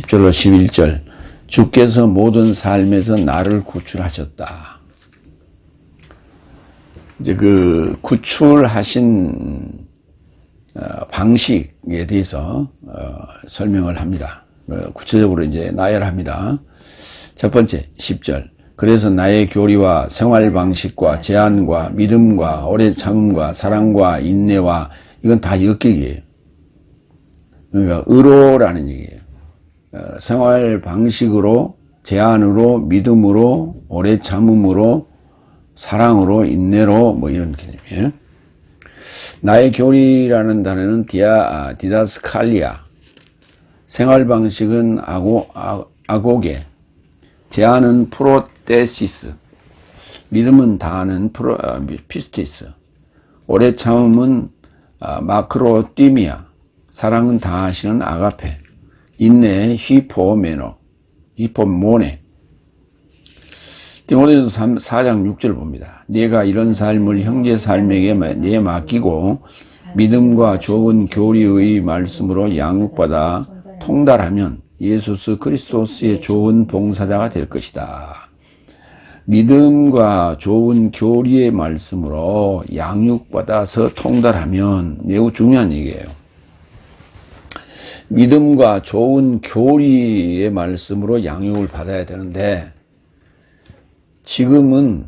10절로 11절. 주께서 모든 삶에서 나를 구출하셨다. 이제 그 구출하신 방식에 대해서 설명을 합니다. 구체적으로 이제 나열합니다. 첫 번째 10절. 그래서 나의 교리와 생활 방식과 제안과 믿음과 오래 참음과 사랑과 인내와 이건 다 엮이기예요. 그러니까 의로라는 얘기예요. 생활 방식으로, 제안으로, 믿음으로, 오래 참음으로, 사랑으로, 인내로 뭐 이런 개념이에요. 나의 교리라는 단어는 디다스칼리아, 생활 방식은 아고게, 제안은 프로테시스, 믿음은 다하는 피스티스, 오래 참음은 마크로띠미아, 사랑은 다하시는 아가페, 인내의 히포모네. 디모데후서 4장 6절 봅니다. 네가 이런 삶을 형제 삶에게 내 맡기고 믿음과 좋은 교리의 말씀으로 양육받아 통달하면 예수 그리스도스의 좋은 봉사자가 될 것이다. 믿음과 좋은 교리의 말씀으로 양육받아서 통달하면 매우 중요한 얘기예요. 믿음과 좋은 교리의 말씀으로 양육을 받아야 되는데 지금은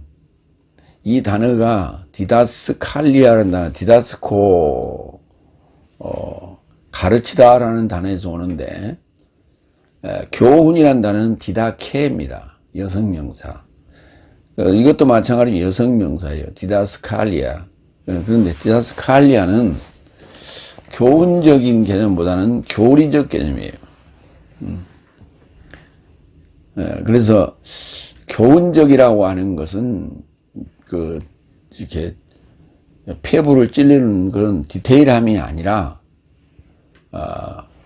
이 단어가 디다스칼리아라는 단어, 디다스코 가르치다라는 단어에서 오는데 교훈이라는 단어는 디다케입니다. 여성명사. 이것도 마찬가지로 여성명사예요. 디다스칼리아. 그런데 디다스칼리아는 교훈적인 개념보다는 교리적 개념이에요. 그래서 교훈적이라고 하는 것은 이렇게 폐부를 찔리는 그런 디테일함이 아니라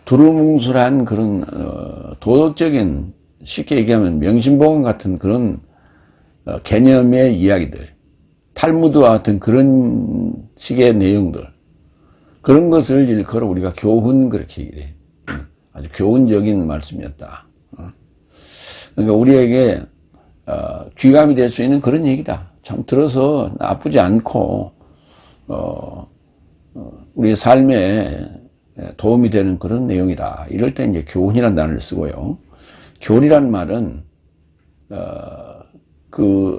두루뭉술한 그런 도덕적인, 쉽게 얘기하면 명심보감 같은 그런 개념의 이야기들, 탈무드와 같은 그런 식의 내용들, 그런 것을 일컬어 우리가 교훈 그렇게 얘기를 해요. 아주 교훈적인 말씀이었다. 그러니까 우리에게 귀감이 될 수 있는 그런 얘기다. 참 들어서 나쁘지 않고 우리의 삶에 도움이 되는 그런 내용이다. 이럴 때 이제 교훈이라는 단어를 쓰고요. 교리란 말은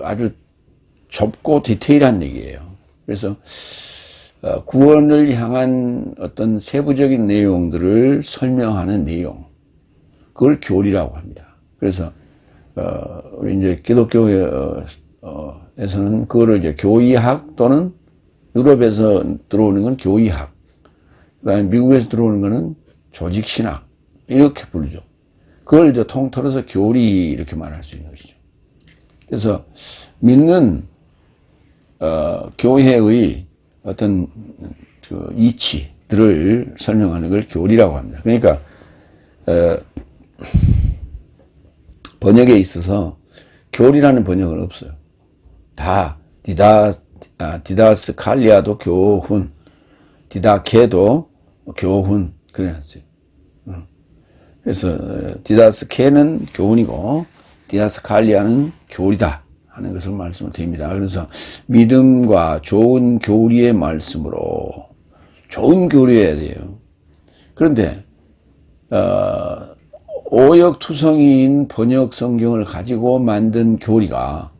아주 좁고 디테일한 얘기예요. 그래서 구원을 향한 어떤 세부적인 내용들을 설명하는 내용, 그걸 교리라고 합니다. 그래서 우리 이제 기독교에서는 그거를 이제 교의학 또는 유럽에서 들어오는 건 교의학, 그다음에 미국에서 들어오는 거는 조직신학 이렇게 부르죠. 그걸 이제 통틀어서 교리 이렇게 말할 수 있는 것이죠. 그래서 믿는 교회의 어떤 이치들을 설명하는 걸 교리라고 합니다. 그러니까 번역에 있어서 교리라는 번역은 없어요. 다 디다스칼리아도 교훈, 디다케도 교훈 그래놨어요. 그래서 디다스케는 교훈이고 디다스칼리아는 교리다 하는 것을 말씀을 드립니다. 그래서 믿음과 좋은 교리의 말씀으로 좋은 교리여야 돼요. 그런데 오역투성이인 번역 성경을 가지고 만든 교리가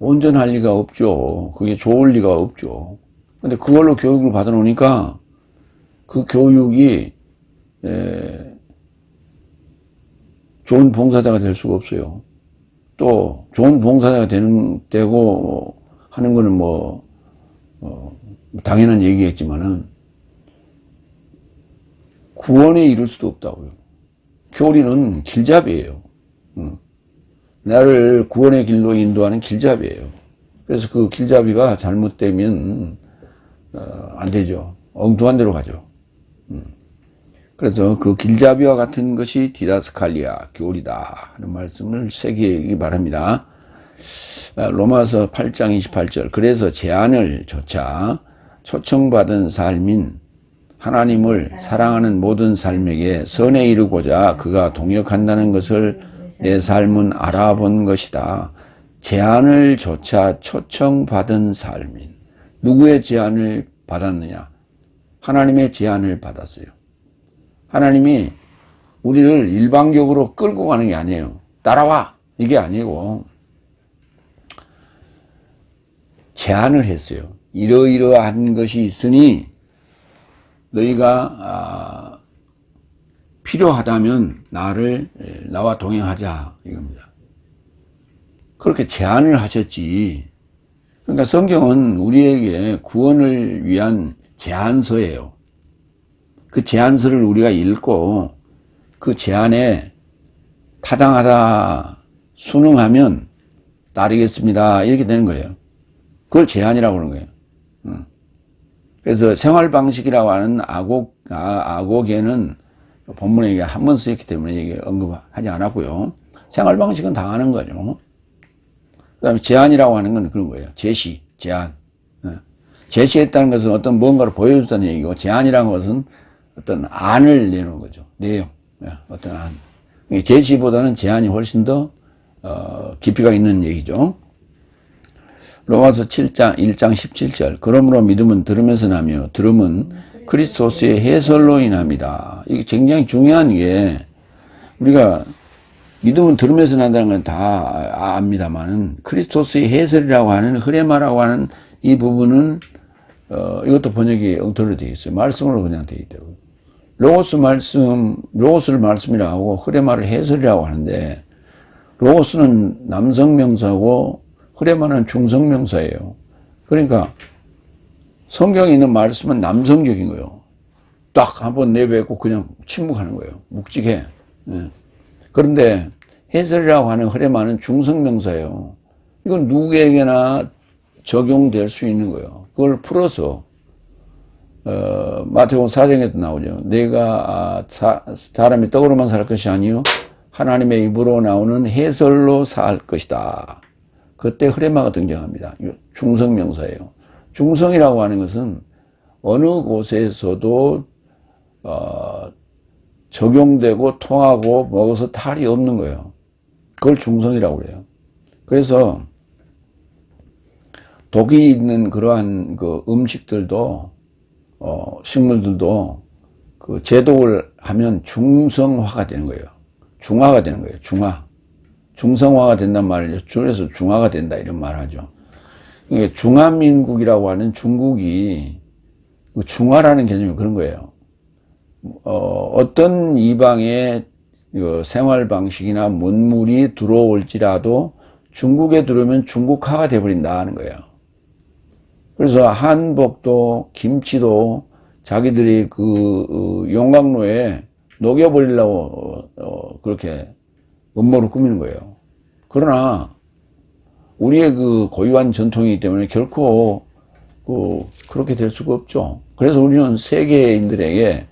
온전할 리가 없죠. 그게 좋을 리가 없죠. 근데 그걸로 교육을 받아 놓으니까 그 교육이 좋은 봉사자가 될 수가 없어요. 또 좋은 봉사자가 되고 하는 거는 당연한 얘기겠지만은 구원에 이를 수도 없다고요. 교리는 길잡이에요. 나를 구원의 길로 인도하는 길잡이에요. 그래서 그 길잡이가 잘못되면 안 되죠. 엉뚱한 데로 가죠. 그래서 그 길잡이와 같은 것이 디다스칼리아, 교리다 하는 말씀을 새기기 바랍니다. 로마서 8장 28절. 그래서 제안을 조차 초청받은 삶인 하나님을 사랑하는 모든 삶에게 선에 이르고자 그가 동역한다는 것을 내 삶은 알아본 것이다. 제안을 조차 초청받은 삶인. 누구의 제안을 받았느냐? 하나님의 제안을 받았어요. 하나님이 우리를 일방적으로 끌고 가는 게 아니에요. 따라와! 이게 아니고 제안을 했어요. 이러이러한 것이 있으니 너희가 필요하다면 나와 동행하자 이겁니다. 그렇게 제안을 하셨지. 그러니까 성경은 우리에게 구원을 위한 제안서예요. 그 제안서를 우리가 읽고 그 제안에 타당하다 순응하면 따르겠습니다 이렇게 되는 거예요. 그걸 제안이라고 하는 거예요. 그래서 생활방식이라고 하는 악옥에는 본문에 이게 한 번 쓰였기 때문에 이게 언급하지 않았고요. 생활방식은 당하는 거죠. 그 다음에 제안이라고 하는 건 그런 거예요. 제시, 제안. 제시했다는 것은 어떤 뭔가를 보여줬다는 얘기고, 제안이라는 것은 어떤 안을 내놓은 거죠. 내용. 어떤 안. 제시보다는 제안이 훨씬 더, 깊이가 있는 얘기죠. 로마서 7장 1장 17절. 그러므로 믿음은 들으면서 나며 들음은 그리스도스의 해설로 인합니다. 이게 굉장히 중요한 게 우리가 믿음은 들으면서 난다는 건 다 압니다만은 크리스토스의 해설이라고 하는 흐레마라고 하는 이 부분은 이것도 번역이 엉터리로 되어 있어요. 말씀으로 그냥 되어 있다고. 로고스를 말씀이라고 하고 흐레마를 해설이라고 하는데 로고스는 남성명사고 흐레마는 중성명사예요. 그러니까 성경에 있는 말씀은 남성적인 거예요. 딱 한번 내뱉고 그냥 침묵하는 거예요. 묵직해. 그런데 해설이라고 하는 흐레마는 중성명사예요. 이건 누구에게나 적용될 수 있는 거예요. 그걸 풀어서 마태복음 4장에도 나오죠. 내가 사람이 떡으로만 살 것이 아니요 하나님의 입으로 나오는 해설로 살 것이다. 그때 흐레마가 등장합니다. 중성명사예요. 중성이라고 하는 것은 어느 곳에서도 적용되고 통하고 먹어서 탈이 없는 거예요. 그걸 중성이라고 그래요. 그래서 독이 있는 그러한 그 음식들도 식물들도 그 제독을 하면 중성화가 되는 거예요. 중화가 되는 거예요. 중성화가 된단 말을 줄여서 중화가 된다 이런 말을 하죠. 이게 중화민국이라고 하는 중국이 중화라는 개념이 그런 거예요. 어떤 이방의 생활 방식이나 문물이 들어올지라도 중국에 들어오면 중국화가 돼버린다 하는 거예요. 그래서 한복도 김치도 자기들이 그 용광로에 녹여버리려고 그렇게 음모를 꾸미는 거예요. 그러나 우리의 그 고유한 전통이기 때문에 결코 그렇게 될 수가 없죠. 그래서 우리는 세계인들에게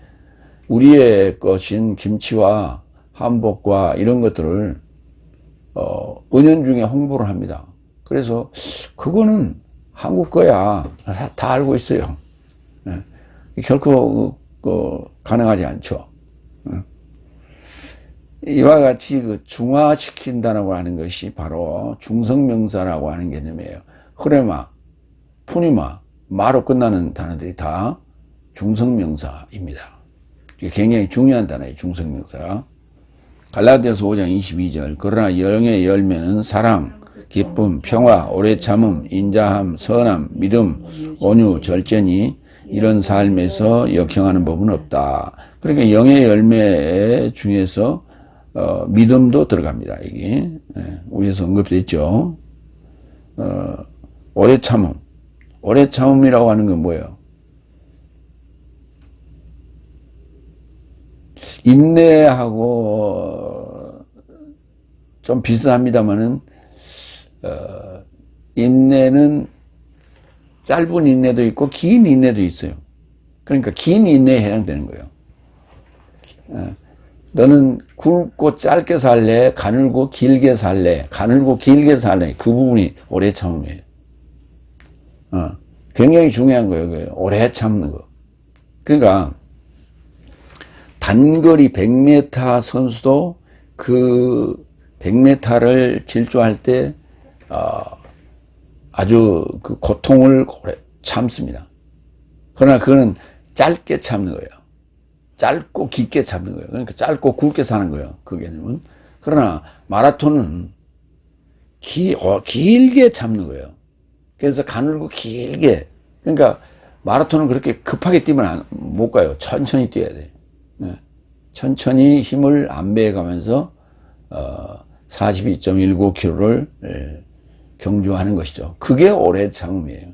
우리의 것인 김치와 한복과 이런 것들을 은연중에 홍보를 합니다. 그래서 그거는 한국 거야. 다 알고 있어요. 결코 가능하지 않죠. 이와 같이 그 중화시킨다라고 하는 것이 바로 중성명사라고 하는 개념이에요. 흐레마, 푸니마, 마로 끝나는 단어들이 다 중성명사입니다. 이게 굉장히 중요한 단어예요. 중성명사. 갈라디아서 5장 22절. 그러나 영의 열매는 사랑, 기쁨, 평화, 오래 참음, 인자함, 선함, 믿음, 온유, 절제니 이런 삶에서 역행하는 법은 없다. 그러니까 영의 열매 중에서 믿음도 들어갑니다. 이게 우리에서 언급됐죠. 오래 참음. 오래 참음이라고 하는 건 뭐예요? 인내하고 좀 비슷합니다만은 인내는 짧은 인내도 있고 긴 인내도 있어요. 그러니까 긴 인내에 해당되는 거예요. 너는 굵고 짧게 살래? 가늘고 길게 살래? 가늘고 길게 살래? 그 부분이 오래 참음이에요. 굉장히 중요한 거예요. 오래 참는 거. 그러니까 단거리 100m 선수도 그 100m를 질주할 때 아주 그 고통을 오래 참습니다. 그러나 그거는 짧게 참는 거예요. 짧고 깊게 참는 거예요. 그러니까 짧고 굵게 사는 거예요. 그 개념은. 그러나 마라톤은 길게 참는 거예요. 그래서 가늘고 길게. 그러니까 마라톤은 그렇게 급하게 뛰면 못 가요. 천천히 뛰어야 돼요. 네. 천천히 힘을 안배해가면서 42.19km를 경주하는 것이죠. 그게 오래 참음이에요.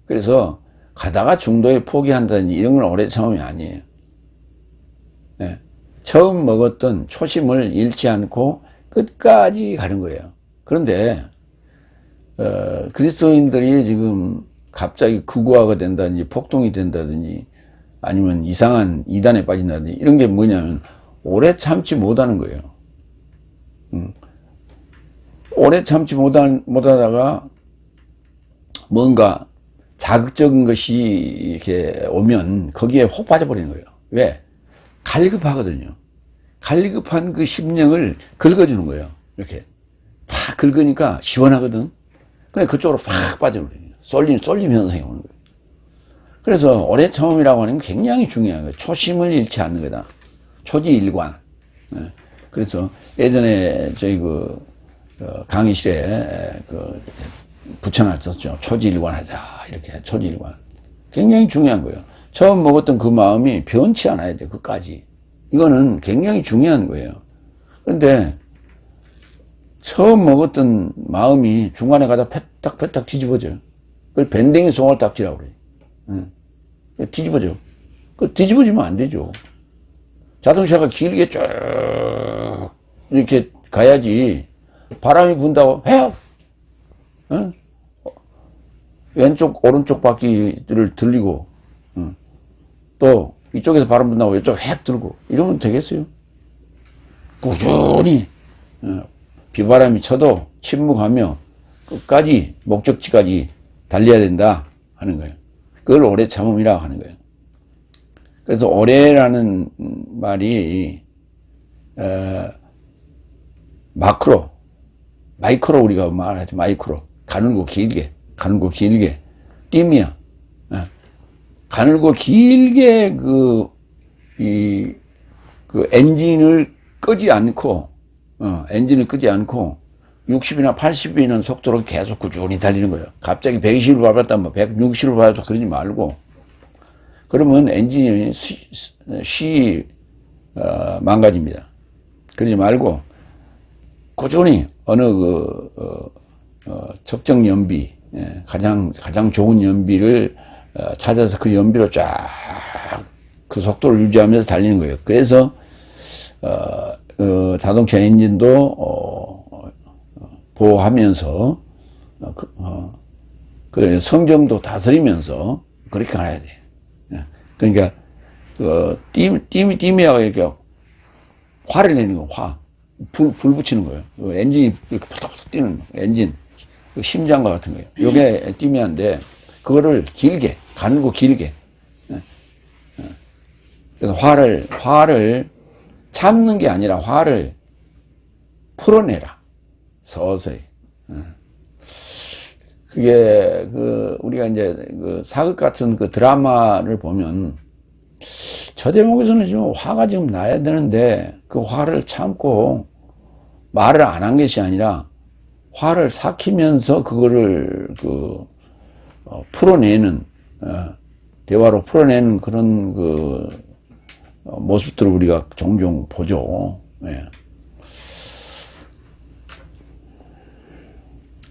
그래서 가다가 중도에 포기한다든지 이런 건 오래 참음이 아니에요. 네. 처음 먹었던 초심을 잃지 않고 끝까지 가는 거예요. 그런데 그리스도인들이 지금 갑자기 극우화가 된다든지 폭동이 된다든지 아니면 이상한 이단에 빠진다든지 이런 게 뭐냐면 오래 참지 못하는 거예요. 오래 참지 못하다가 뭔가 자극적인 것이 이렇게 오면 거기에 혹 빠져버리는 거예요. 왜? 갈급하거든요. 갈급한 그 심령을 긁어주는 거예요. 이렇게 팍 긁으니까 시원하거든. 근데 그쪽으로 팍 빠져버려요. 쏠림 현상이 오는 거예요. 그래서 오래 참음이라고 하는 게 굉장히 중요한 거예요. 초심을 잃지 않는 거다. 초지일관. 그래서 예전에 저희 강의실에 붙여놨었죠. 초지일관 하자. 이렇게 초지일관. 굉장히 중요한 거예요. 처음 먹었던 그 마음이 변치 않아야 돼. 그까지. 이거는 굉장히 중요한 거예요. 그런데 처음 먹었던 마음이 중간에 가다 패딱패딱 뒤집어져요. 그걸 밴댕이 송월딱지라고 그래요. 뒤집어져. 그 뒤집어지면 안 되죠. 자동차가 길게 쭉 이렇게 가야지. 바람이 분다고 헤어 왼쪽 오른쪽 바퀴를 들리고 또 이쪽에서 바람 분다고 이쪽 헥 들고 이러면 되겠어요? 꾸준히 비바람이 쳐도 침묵하며 끝까지 목적지까지 달려야 된다 하는 거예요. 그걸 오래 참음이라고 하는 거예요. 그래서 오래라는 말이 마이크로 우리가 말하죠. 마이크로 가늘고 길게 띠미야. 가늘고 길게 그 엔진을 끄지 않고 60이나 80이나 속도로 계속 꾸준히 달리는 거예요. 갑자기 120을 밟았다 뭐 160을 밟아서 그러지 말고, 그러면 엔진이 망가집니다. 그러지 말고 꾸준히 어느 적정 연비, 가장 좋은 연비를 찾아서 그 연비로 쫙 그 속도를 유지하면서 달리는 거예요. 그래서 자동차 엔진도 보호하면서 그래 성정도 다스리면서 그렇게 가야 돼. 그러니까 띠미하고 이렇게 화를 내는 거, 불 붙이는 거예요. 엔진이 이렇게 팍팍 뛰는 엔진, 심장과 같은 거예요. 이게 띠미한데 그거를 길게 가늘고 길게. 그래서 화를 참는 게 아니라 화를 풀어내라. 서서히. 그게 우리가 이제 사극 같은 드라마를 보면 저 대목에서는 지금 화가 지금 나야 되는데 그 화를 참고 말을 안 한 것이 아니라 화를 삭히면서 그거를 풀어내는 대화로 풀어내는 그런 모습들을 우리가 종종 보죠. 예.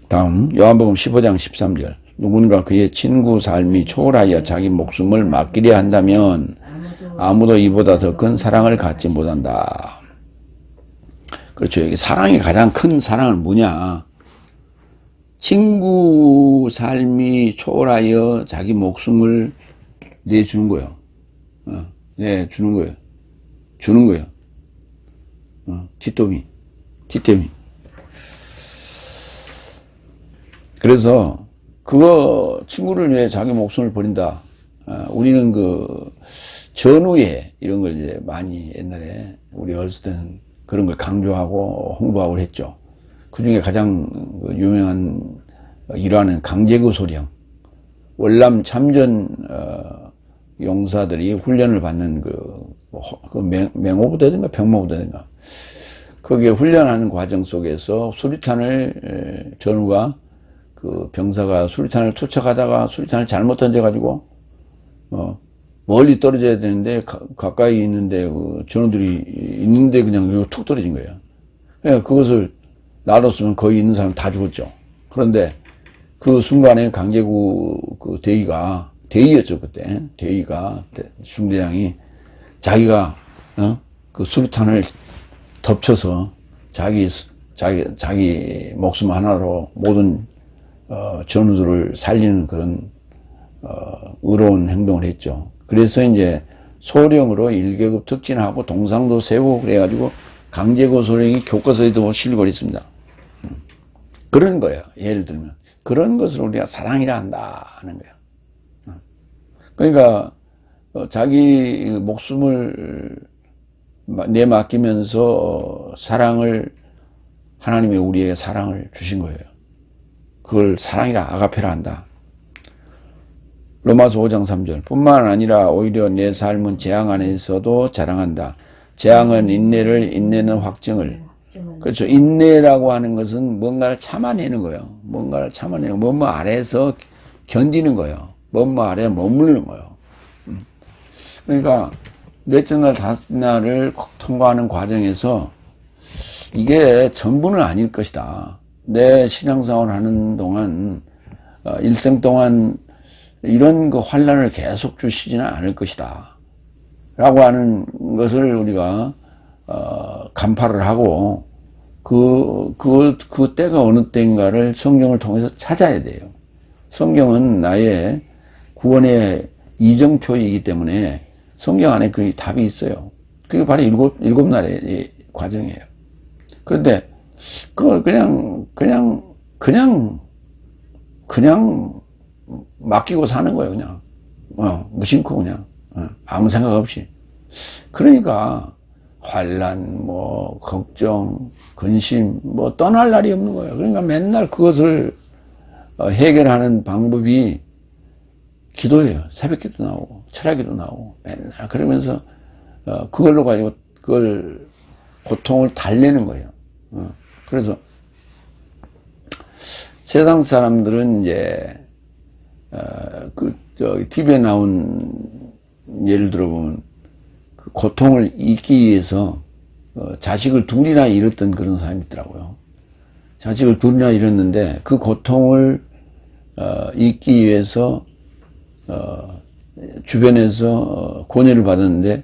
다음 요한복음 15장 13절. 누군가 그의 친구 삶이 초월하여 자기 목숨을 맡기려 한다면 아무도 이보다 더 큰 사랑을 갖지 못한다. 그렇죠. 여기 사랑의 가장 큰 사랑은 뭐냐? 친구 삶이 초월하여 자기 목숨을 내주는 거예요. 주는 거예요. 뒷덜미. 그래서 친구를 위해 자기 목숨을 버린다. 우리는 전우회 이런 걸 이제 많이 옛날에 우리 어렸을 때는 그런 걸 강조하고 홍보하고 했죠. 그 중에 가장 유명한 일화는 강제구 소령. 월남 참전 용사들이 훈련을 받는 맹호부대든가 병모부대든가 거기에 훈련하는 과정 속에서 수류탄을 전우가 그 병사가 수류탄을 투척하다가 수류탄을 잘못 던져가지고 멀리 떨어져야 되는데 가까이 있는데 그 전우들이 있는데 그냥 툭 떨어진 거예요. 그러니까 그것을 놔뒀으면 거기 있는 사람 다 죽었죠. 그런데 그 순간에 강제구 그 대위였죠 그때. 대위가 중대장이 자기가 그 수류탄을 덮쳐서 자기 목숨 하나로 모든 전우들을 살리는 그런 의로운 행동을 했죠. 그래서 이제 소령으로 1계급 특진하고 동상도 세우고 그래가지고 강제구 소령이 교과서에도 실리고 있습니다. 그런 거예요. 예를 들면 그런 것을 우리가 사랑이라 한다 하는 거예요. 그러니까 자기 목숨을 내맡기면서 사랑을 하나님이 우리에게 사랑을 주신 거예요. 그걸 사랑이라 아가페라 한다. 로마서 5장 3절 뿐만 아니라 오히려 내 삶은 재앙 안에서도 자랑한다. 재앙은 인내를, 인내는 확증을. 그렇죠. 인내라고 하는 것은 뭔가를 참아내는 거예요. 뭔가를 참아내는 거예요. 뭐뭐 아래에서 견디는 거예요. 뭐뭐 아래에 머무르는 거예요. 그러니까 넷째 날, 다섯 날을 통과하는 과정에서 이게 전부는 아닐 것이다. 내 신앙생활 하는 동안, 일생 동안 이런 그 환란을 계속 주시지는 않을 것이다. 라고 하는 것을 우리가, 간파를 하고, 그 때가 어느 때인가를 성경을 통해서 찾아야 돼요. 성경은 나의 구원의 이정표이기 때문에 성경 안에 그 답이 있어요. 그게 바로 일곱 날의 과정이에요. 그런데 그걸 그냥 맡기고 사는 거예요, 그냥. 무심코 그냥. 아무 생각 없이. 그러니까 환난, 걱정, 근심, 떠날 날이 없는 거예요. 그러니까 맨날 그것을 해결하는 방법이 기도예요. 새벽기도 나오고, 철야기도 나오고, 맨날 그러면서, 그걸로 가지고, 그걸, 고통을 달래는 거예요. 그래서, 세상 사람들은 이제, TV에 나온 예를 들어보면, 그 고통을 잊기 위해서, 자식을 둘이나 잃었던 그런 사람이 있더라고요. 자식을 둘이나 잃었는데, 그 고통을, 잊기 위해서, 주변에서 권유를 받았는데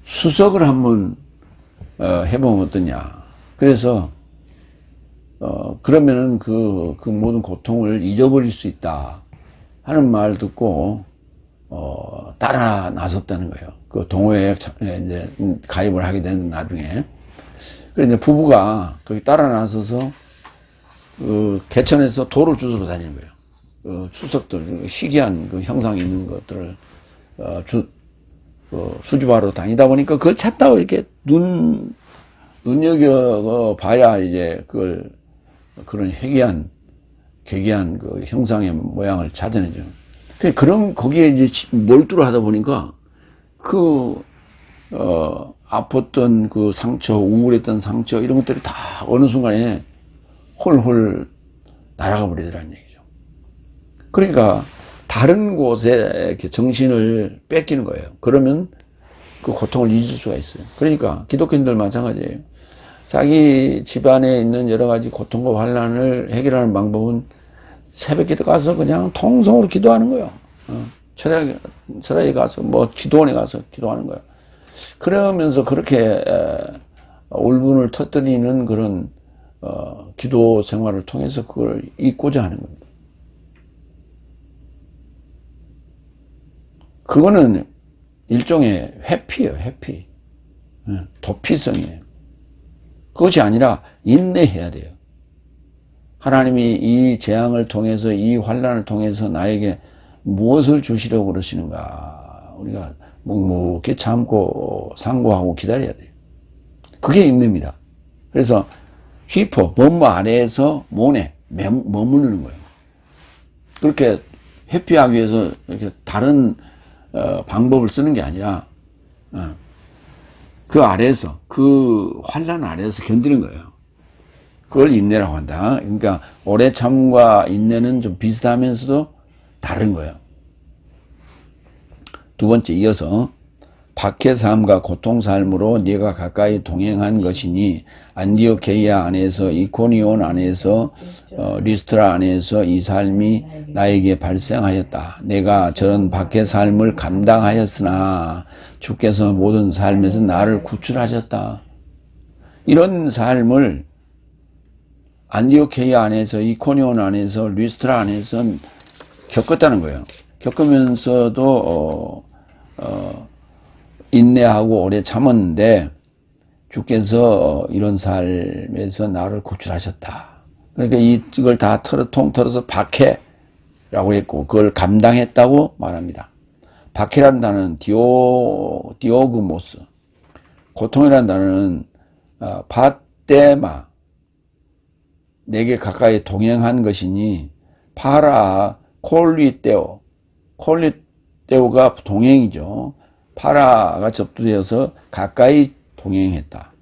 수석을 한번 해보면 어떠냐. 그래서 그러면은 그 모든 고통을 잊어버릴 수 있다 하는 말 듣고 따라 나섰다는 거예요. 그 동호회에 이제 가입을 하게 된 나중에. 그래서 이제 부부가 거기 따라 나서서 그 개천에서 돌을 주스러 다니는 거예요. 추석들, 희귀한 그 형상이 있는 것들을, 수집하러 다니다 보니까 그걸 찾다가 이렇게 눈여겨봐야 이제 그런 희귀한, 괴기한 그 형상의 모양을 찾아내죠. 거기에 이제 몰두를 하다 보니까 아팠던 그 상처, 우울했던 상처, 이런 것들이 다 어느 순간에 홀홀 날아가 버리더라는 얘기죠. 그러니까 다른 곳에 이렇게 정신을 뺏기는 거예요. 그러면 그 고통을 잊을 수가 있어요. 그러니까 기독교인들 마찬가지예요. 자기 집안에 있는 여러 가지 고통과 환난을 해결하는 방법은 새벽기도 가서 그냥 통성으로 기도하는 거예요. 철야에 가서 기도원에 가서 기도하는 거예요. 그러면서 그렇게 울분을 터뜨리는 그런 기도 생활을 통해서 그걸 잊고자 하는 겁니다. 그거는 일종의 회피예요, 회피. 도피성이에요. 그것이 아니라 인내해야 돼요. 하나님이 이 재앙을 통해서, 이 환난을 통해서 나에게 무엇을 주시려고 그러시는가. 우리가 묵묵히 참고 상고하고 기다려야 돼요. 그게 인내입니다. 그래서 휘포, 법무 아래에서 모내, 머무르는 거예요. 그렇게 회피하기 위해서 이렇게 다른 방법을 쓰는 게 아니라 그 아래에서, 그 환란 아래에서 견디는 거예요. 그걸 인내라고 한다. 그러니까 오래 참과 인내는 좀 비슷하면서도 다른 거예요. 두 번째, 이어서 박해 삶과 고통 삶으로 네가 가까이 동행한 것이니 안디오케이아 안에서 이코니온 안에서 리스트라 안에서 이 삶이 나에게 발생하였다. 내가 저런 박해 삶을 감당하였으나 주께서 모든 삶에서 나를 구출하셨다. 이런 삶을 안디오케이아 안에서 이코니온 안에서 리스트라 안에서 겪었다는 거예요. 겪으면서도 인내하고 오래 참았는데 주께서 이런 삶에서 나를 구출하셨다. 그러니까 이걸 다 통틀어서 박해라고 했고 그걸 감당했다고 말합니다. 박해라는 단어는 디오그모스, 고통이라는 단어는 파테마, 내게 가까이 동행한 것이니 파라 콜리테오가 동행이죠. 파라가 접두되어서 가까이 동행했다.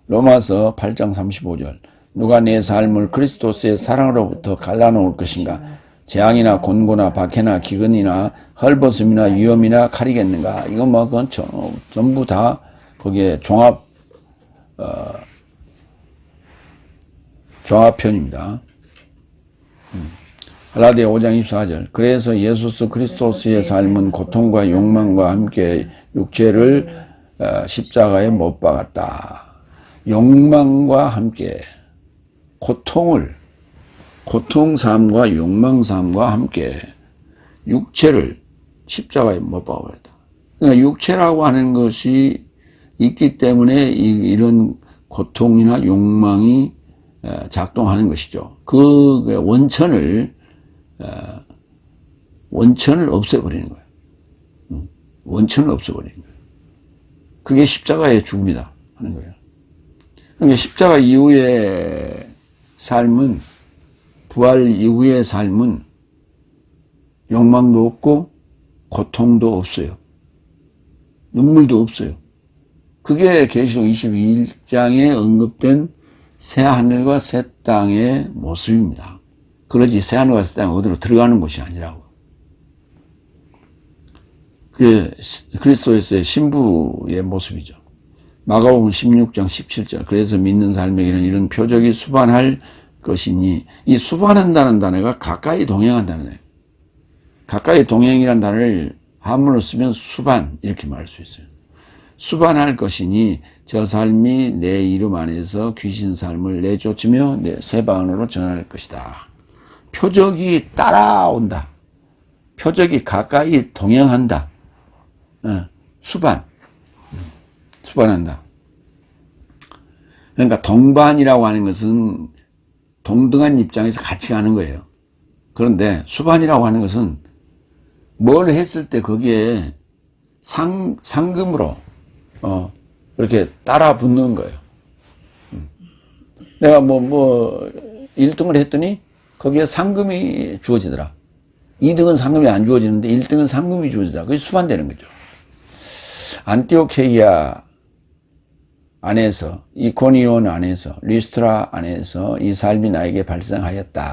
로마서 8장 35절 누가 내 삶을 그리스도스의 사랑으로부터 갈라놓을 것인가? 재앙이나 곤고나 박해나 기근이나 헐벗음이나 위험이나 칼이겠는가? 이건 뭐 그건 전부 다 거기에 종합편입니다. 갈라디아 5장 24절 그래서 예수스 그리스도스의 삶은 고통과 욕망과 함께 육체를 십자가에 못 박았다. 욕망과 함께 고통삶과 욕망삶과 함께 육체를 십자가에 못 박았다. 그러니까 육체라고 하는 것이 있기 때문에 이런 고통이나 욕망이 작동하는 것이죠. 그 원천을 없애버리는 거예요. 원천을 없애버리는 거예요. 그게 십자가의 죽음이다 하는 거예요. 그러니까 십자가 이후의 삶은, 부활 이후의 삶은 욕망도 없고 고통도 없어요. 눈물도 없어요. 그게 계시록 22장에 언급된 새 하늘과 새 땅의 모습입니다. 그러지 새 하늘과 새 땅이 어디로 들어가는 곳이 아니라고. 그게 그리스도에서의 신부의 모습이죠. 마가복음 16장 17절 그래서 믿는 삶에게는 이런 표적이 수반할 것이니 이 수반한다는 단어가 가까이 동행한다는 거예요. 가까이 동행이라는 단어를 한문으로 쓰면 수반 이렇게 말할 수 있어요. 수반할 것이니 저 삶이 내 이름 안에서 귀신 삶을 내쫓으며 내 새 방언으로 전할 것이다. 표적이 따라온다. 표적이 가까이 동행한다. 수반한다. 그러니까 동반이라고 하는 것은 동등한 입장에서 같이 가는 거예요. 그런데 수반이라고 하는 것은 뭘 했을 때 거기에 상금으로 이렇게 따라 붙는 거예요. 내가 뭐 1등을 했더니 거기에 상금이 주어지더라. 2등은 상금이 안 주어지는데 1등은 상금이 주어지더라. 그게 수반되는 거죠. 안티오케이아 안에서, 이코니온 안에서, 리스트라 안에서 이 삶이 나에게 발생하였다.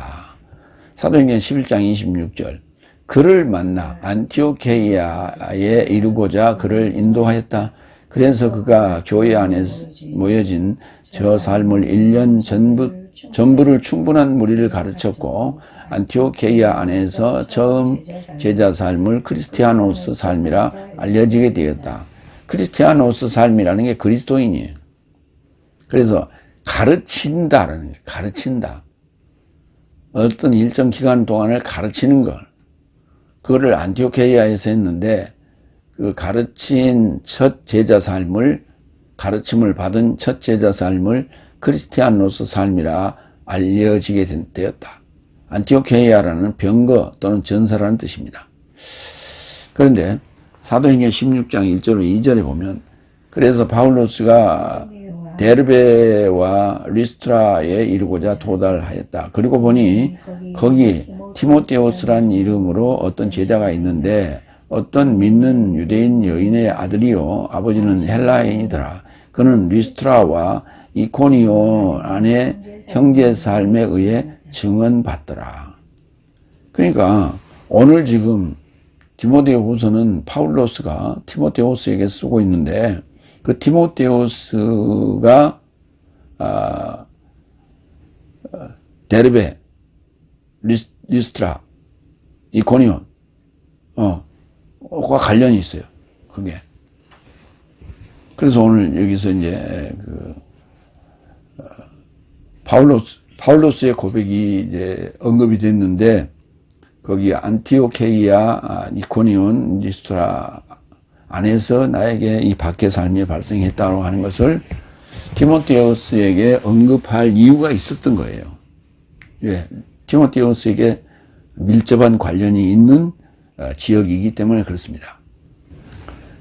사도행전 11장 26절 그를 만나 안티오케이아에 이르고자 그를 인도하였다. 그래서 그가 교회 안에 모여진 저 삶을 1년 전부를 충분한 무리를 가르쳤고 안티오케이아 안에서 처음 제자 삶을 크리스티아노스 삶이라 알려지게 되었다. 크리스티아노스 삶이라는 게 그리스도인이에요. 그래서 가르친다라는 거예요. 가르친다. 어떤 일정 기간 동안을 가르치는 걸. 그거를 안티오케이아에서 했는데 그 가르친 첫 제자 삶을 가르침을 받은 첫 제자 삶을 크리스티아노스 삶이라 알려지게 되었다. 안티오케이아라는 병거 또는 전사라는 뜻입니다. 그런데 사도행전 16장 1절 2절에 보면 그래서 바울로스가 데르베와 리스트라에 이르고자 도달하였다. 그리고 보니 거기 티모테오스란 이름으로 어떤 제자가 있는데 어떤 믿는 유대인 여인의 아들이요 아버지는 헬라인이더라. 그는 리스트라와 이코니온 안에 형제 삶에 의해 증언받더라. 그러니까 오늘 지금 디모데후서는 파울로스가 티모테오스에게 쓰고 있는데 그 티모테오스가 데르베, 리스트라, 이코니온 과 관련이 있어요. 그게. 그래서 오늘 여기서 이제 파울로스의 고백이 이제 언급이 됐는데 거기 안티오케이아, 이코니온, 리스트라 안에서 나에게 이 박해 삶이 발생했다고 하는 것을 티모테우스에게 언급할 이유가 있었던 거예요. 예, 티모테우스에게 밀접한 관련이 있는 지역이기 때문에 그렇습니다.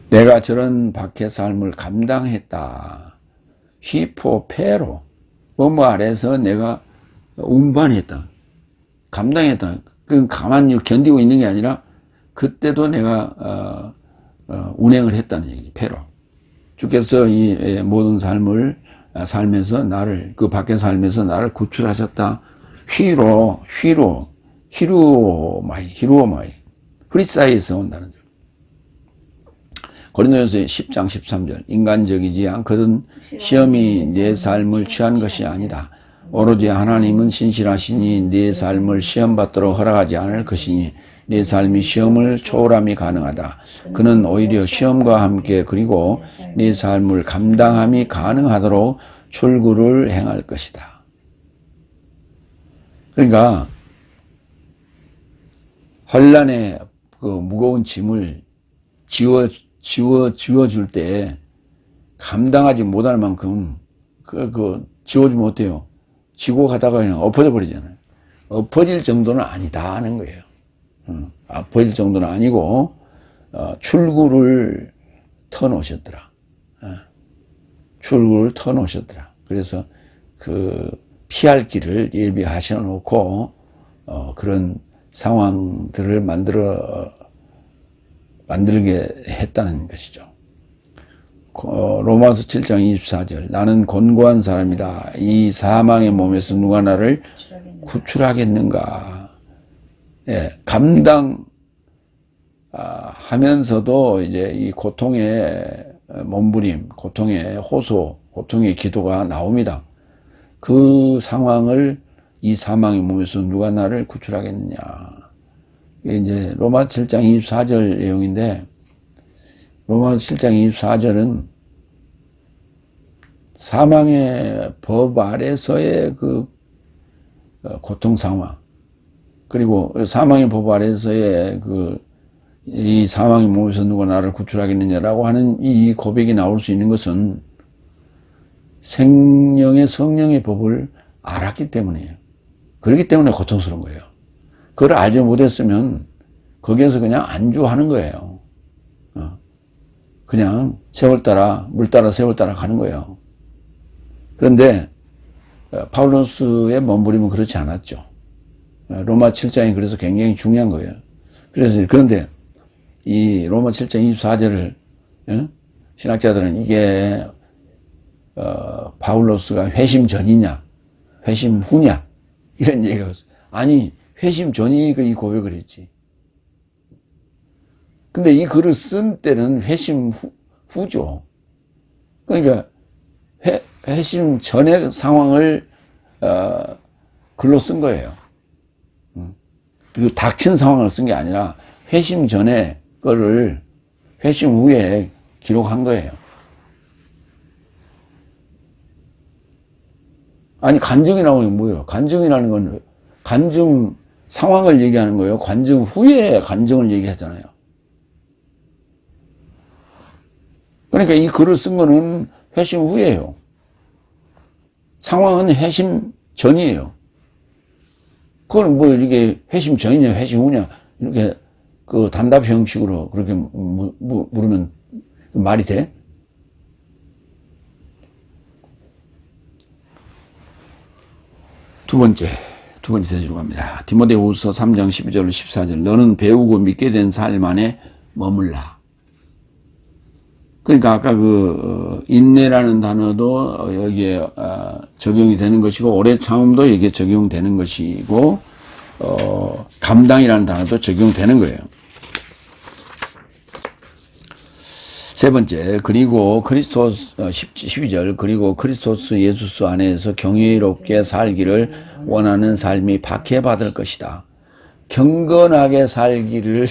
내가 저런 박해 삶을 감당했다. 휘포페로 뭐뭐 아래서 내가 운반했다. 감당했다. 그 가만히 견디고 있는 게 아니라 그때도 내가 운행을 했다는 얘기. 페로. 주께서 이 모든 삶에서 나를 그 밖에 삶에서 나를 구출하셨다. 히루오마이 프리사이에서 온다는 점. 고린도전서 10장 13절 인간적이지 않거든 시험이 내 삶을 취한 것이 아니다. 오로지 하나님은 신실하시니 내 삶을 시험받도록 허락하지 않을 것이니 내 삶이 시험을 초월함이 가능하다. 그는 오히려 시험과 함께 그리고 내 삶을 감당함이 가능하도록 출구를 행할 것이다. 그러니까 환난의 그 무거운 짐을 지워줄 때 감당하지 못할 만큼 지워주면 어때요? 지고 가다가 그냥 엎어져 버리잖아요. 엎어질 정도는 아니다 하는 거예요. 엎어질 정도는 아니고 출구를 터놓으셨더라. 출구를 터놓으셨더라. 그래서 그 피할 길을 예비하셔 놓고 그런 상황들을 만들게 했다는 것이죠. 로마서 7장 24절 나는 곤고한 사람이다. 이 사망의 몸에서 누가 나를 구출하겠는가. 예, 하면서도 이제 이 고통의 몸부림, 고통의 호소, 고통의 기도가 나옵니다. 그 상황을 이 사망의 몸에서 누가 나를 구출하겠느냐. 이게 이제 로마 7장 24절 내용인데 로마 7장 24절은 사망의 법 아래서의 그 고통 상황, 그리고 사망의 법 아래서의 이 사망의 몸에서 누가 나를 구출하겠느냐라고 하는 이 고백이 나올 수 있는 것은 생명의 성령의 법을 알았기 때문이에요. 그렇기 때문에 고통스러운 거예요. 그걸 알지 못했으면 거기에서 그냥 안주하는 거예요. 그냥 세월 따라 물 따라 세월 따라 가는 거예요. 그런데 파울로스의 몸부림은 그렇지 않았죠. 로마 7장이 그래서 굉장히 중요한 거예요. 그런데 이 로마 7장 24절을 신학자들은 이게 파울로스가 회심 전이냐 회심 후냐 이런 얘기가 있어요. 아니 회심 전이니까 이 고백을 했지. 근데 이 글을 쓴 때는 회심 후죠. 그러니까 회심 전의 상황을 글로 쓴 거예요. 그 닥친 상황을 쓴 게 아니라 회심 전에 거를 회심 후에 기록한 거예요. 아니 간증이라고 하는 게 뭐예요? 간증이라는 건 간증 상황을 얘기하는 거예요. 간증 후에 간증을 얘기하잖아요. 그러니까 이 글을 쓴 거는 회심 후예요. 상황은 회심 전이에요. 그걸 뭐 이게 회심 전이냐 회심 후냐 이렇게 그 단답 형식으로 그렇게 물으면 말이 돼? 두 번째 세주로 갑니다. 디모데후서 3장 12절 14절 너는 배우고 믿게 된 삶 안에 머물라. 그러니까 아까 인내라는 단어도 여기에 적용이 되는 것이고 오래 참음도 여기에 적용되는 것이고 감당이라는 단어도 적용되는 거예요. 세 번째, 그리고 12절, 그리고 그리스도스 예수 안에서 경이롭게 살기를 원하는 삶이 박해받을 것이다. 경건하게 살기를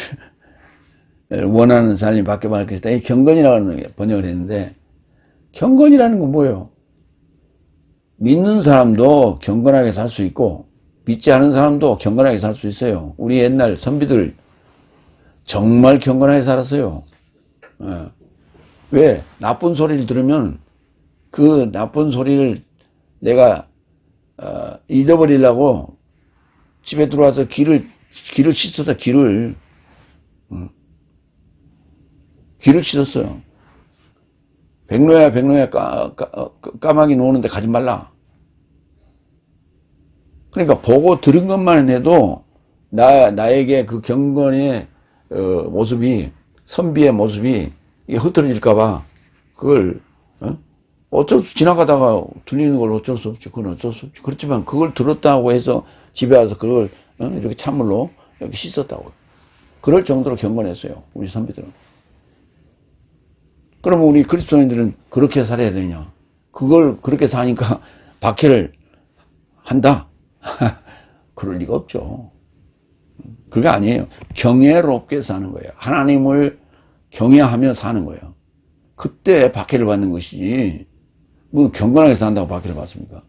원하는 삶이 박해받을 것이다. 이 경건이라는 번역을 했는데, 경건이라는 건 뭐예요? 믿는 사람도 경건하게 살 수 있고, 믿지 않은 사람도 경건하게 살 수 있어요. 우리 옛날 선비들 정말 경건하게 살았어요. 왜? 나쁜 소리를 들으면 그 나쁜 소리를 내가 잊어버리려고 집에 들어와서 귀를 씻었다. 귀를 씻었어요. 백로야 까마귀 노는데 가지 말라. 그러니까 보고 들은 것만 해도 나에게 그 경건의 모습이, 선비의 모습이 흐트러질까봐 그걸 어쩔 수 지나가다가 들리는 걸 어쩔 수 없지. 그건 어쩔 수 없지. 그렇지만 그걸 들었다고 해서 집에 와서 그걸 이렇게 찬물로 이렇게 씻었다고. 그럴 정도로 경건했어요. 우리 선비들은. 그러면 우리 그리스도인들은 그렇게 살아야 되느냐? 그걸 그렇게 사니까 박해를 한다? 그럴 리가 없죠. 그게 아니에요. 경외롭게 사는 거예요. 하나님을 경외하며 사는 거예요. 그때 박해를 받는 것이지, 뭐 경건하게 산다고 박해를 받습니까?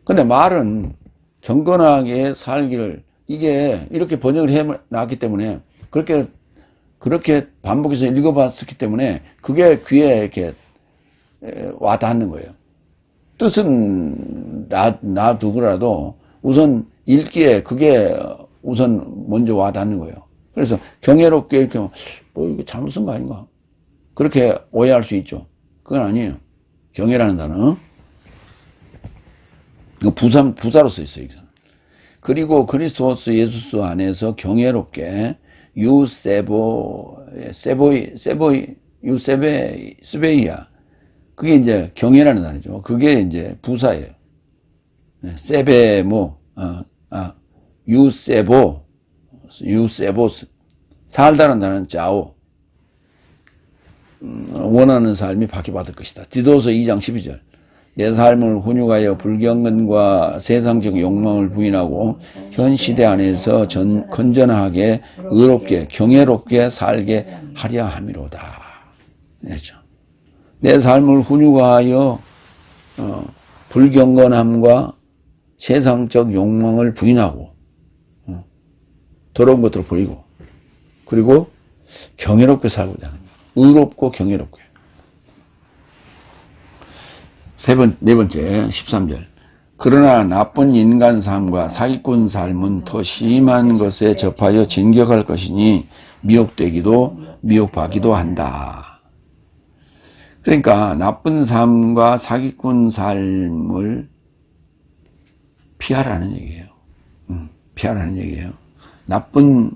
근데 말은 경건하게 살기를, 이게 이렇게 번역을 해놨기 때문에, 그렇게 반복해서 읽어봤기 때문에, 그게 귀에 이렇게 와닿는 거예요. 뜻은 놔두더라도 우선 읽기에 그게 우선 먼저 와닿는 거예요. 그래서 경외롭게 이렇게 이거 잘못 쓴 거 아닌가? 그렇게 오해할 수 있죠. 그건 아니에요. 경외라는 단어. 부사로 써 있어요. 그리고 그리스도스 예수 안에서 경외롭게 스베이야. 그게 이제 경외라는 단어죠. 그게 이제 부사예요. 유세보스. 살다는 단어는 짜오. 원하는 삶이 박해받을 것이다. 디도서 2장 12절. 내 삶을 훈육하여 불경건과 세상적 욕망을 부인하고 현 시대 안에서 건전하게 의롭게 경외롭게 살게 하려 함이로다. 그렇죠. 내 삶을 훈육하여 불경건함과 세상적 욕망을 부인하고 더러운 것들을 버리고 그리고 경외롭게 살고자 하는 거예요. 의롭고 경외롭게. 네 번째 13절. 그러나 나쁜 인간 삶과 사기꾼 삶은 더 심한 것에 접하여 진격할 것이니 미혹받기도 한다. 그러니까 나쁜 삶과 사기꾼 삶을 피하라는 얘기예요. 피하라는 얘기예요. 나쁜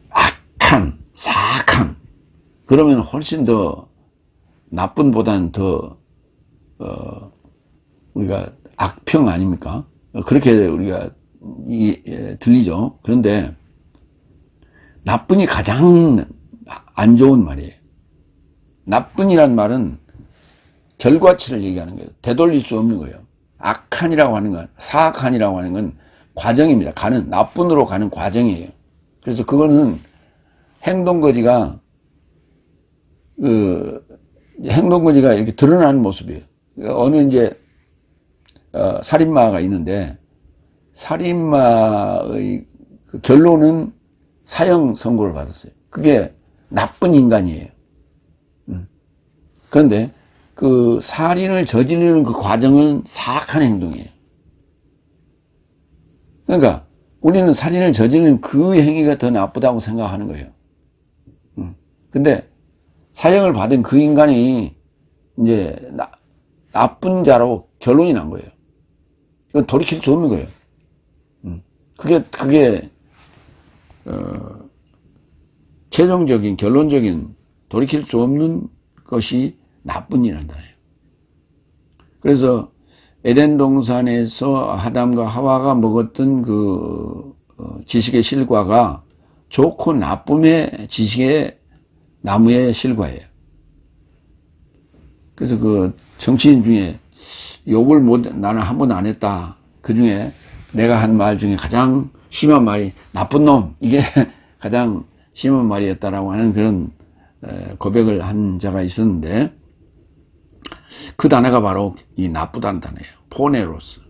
악한 사악한 그러면 훨씬 더 나쁜보다는 더 우리가 악평 아닙니까? 그렇게 우리가 들리죠. 그런데 나쁜이 가장 안 좋은 말이에요. 나쁜이란 말은 결과치를 얘기하는 거예요. 되돌릴 수 없는 거예요. 악한이라고 하는 건, 사악한이라고 하는 건 과정입니다. 나쁜으로 가는 과정이에요. 그래서 그거는 행동거지가 이렇게 드러나는 모습이에요. 어느 살인마가 있는데, 살인마의 그 결론은 사형 선고를 받았어요. 그게 나쁜 인간이에요. 그런데 그 살인을 저지르는 그 과정은 사악한 행동이에요. 그러니까 우리는 살인을 저지르는 그 행위가 더 나쁘다고 생각하는 거예요. 근데 사형을 받은 그 인간이 이제 나쁜 자로 결론이 난 거예요. 이건 돌이킬 수 없는 거예요. 그게 최종적인 결론적인 돌이킬 수 없는 것이 나쁜 일이란다. 그래서 에덴 동산에서 아담과 하와가 먹었던 그 지식의 실과가 좋고 나쁨의 지식의 나무의 실과예요. 그래서 그 정치인 중에 욕을 나는 한 번도 안 했다. 그 중에 내가 한 말 중에 가장 심한 말이 나쁜 놈, 이게 가장 심한 말이었다라고 하는 그런 고백을 한 자가 있었는데, 그 단어가 바로 이 나쁘다는 단어예요. 포네로스.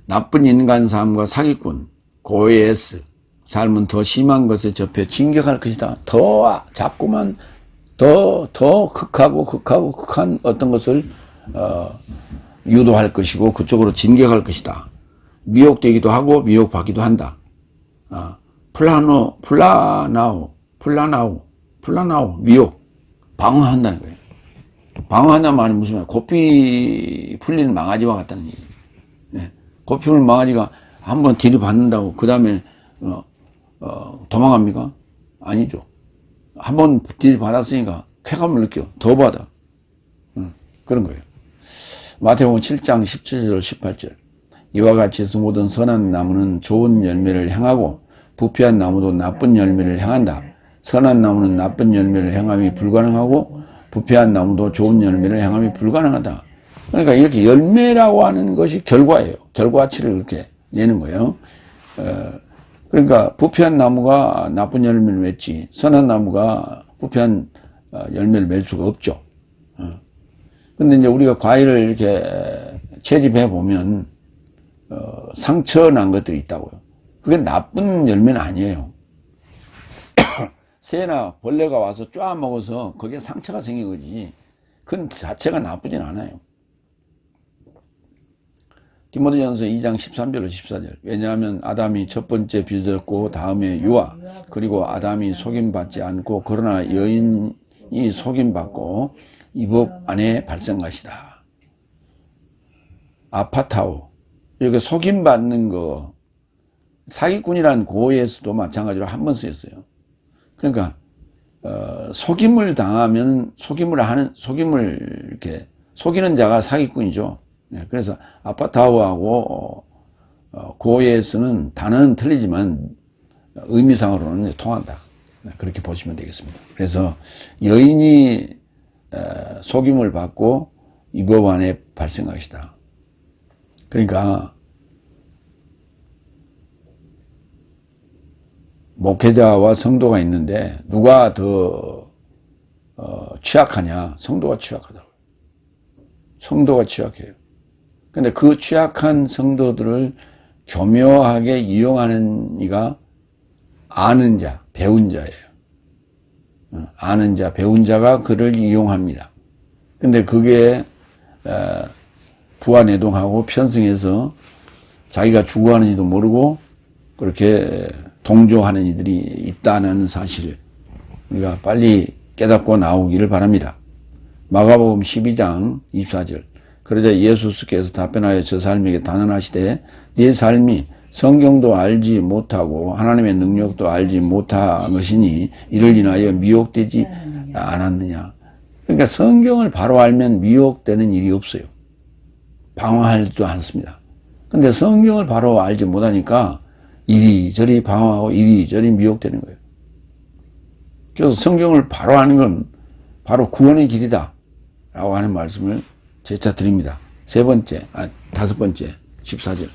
나쁜 인간 삶과 사기꾼, 고에스 삶은 더 심한 것에 접해 진격할 것이다. 더 자꾸만 더 극한 어떤 것을 유도할 것이고 그쪽으로 진격할 것이다. 미혹되기도 하고 미혹받기도 한다. 플라나우 미혹, 방어한다는 거예요. 방어한다는 말은 무슨 말이야? 고삐 풀리는 망아지와 같다는 얘기예요. 네. 고삐 풀리는 망아지가 한번 들이받는다고 그 다음에 도망갑니까? 아니죠. 한번 들이받았으니까 쾌감을 느껴. 더 받아. 그런 거예요. 마태복음 7장 17절 18절. 이와 같이 해서 모든 선한 나무는 좋은 열매를 향하고 부패한 나무도 나쁜 열매를 향한다. 선한 나무는 나쁜 열매를 향함이 불가능하고 부패한 나무도 좋은 열매를 향함이 불가능하다. 그러니까 이렇게 열매라고 하는 것이 결과예요. 결과치를 그렇게 내는 거예요. 그러니까 부패한 나무가 나쁜 열매를 맺지 선한 나무가 부패한 열매를 맺을 수가 없죠. 근데 이제 우리가 과일을 이렇게 채집해 보면 상처 난 것들이 있다고요. 그게 나쁜 열매는 아니에요. 새나 벌레가 와서 쪼아 먹어서 거기에 상처가 생긴 거지 그 자체가 나쁘진 않아요. 디모데전서 2장 13절로 14절. 왜냐하면 아담이 첫 번째 빚었고 다음에 유아, 그리고 아담이 속임받지 않고 그러나 여인이 속임받고 이 법 안에 발생한 것이다. 아파타오, 이렇게 속임받는 거, 사기꾼이라는 고에서도 마찬가지로 한 번 쓰였어요. 그러니까 속임을 당하면 속임을 이렇게 속이는 자가 사기꾼이죠. 그래서 아파타오하고 고에서는 단어는 틀리지만 의미상으로는 통한다. 그렇게 보시면 되겠습니다. 그래서 여인이 속임을 받고 이 법 안에 발생한 것이다. 그러니까 목회자와 성도가 있는데 누가 더 취약하냐? 성도가 취약하다고. 성도가 취약해요. 근데 그 취약한 성도들을 교묘하게 이용하는 이가 아는 자, 배운 자예요. 아는 자, 배운 자가 그를 이용합니다. 근데 그게 부하내동하고 편승해서 자기가 죽어가는지도 모르고 그렇게 동조하는 이들이 있다는 사실을 우리가 빨리 깨닫고 나오기를 바랍니다. 마가복음 12장 24절. 그러자 예수께서 답변하여 저 사람에게 단언하시되 네 삶이 성경도 알지 못하고 하나님의 능력도 알지 못한 것이니 이를 인하여 미혹되지 않았느냐. 그러니까 성경을 바로 알면 미혹되는 일이 없어요. 방황하지도 않습니다. 근데 성경을 바로 알지 못하니까 이리저리 방황하고 이리저리 미혹되는 거예요. 그래서 성경을 바로 아는 건 바로 구원의 길이다 라고 하는 말씀을 재차 드립니다. 다섯 번째 14절.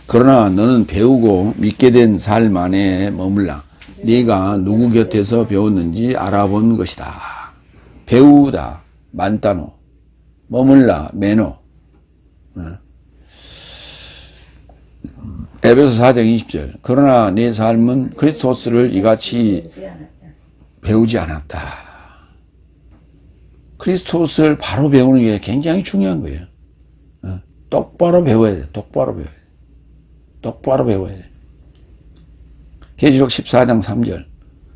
그러나 너는 배우고 믿게 된 삶 안에 머물라. 네가 누구 곁에서 배웠는지 알아본 것이다. 배우다, 만따노. 머물라, 메노. 에베소 4장 20절. 그러나 네 삶은 그리스도스를 이같이 배우지 않았다. 그리스도스를 바로 배우는 게 굉장히 중요한 거예요. 똑바로 배워야 돼. 똑바로 배워야 돼. 똑바로 배워야 돼. 계시록 14장 3절.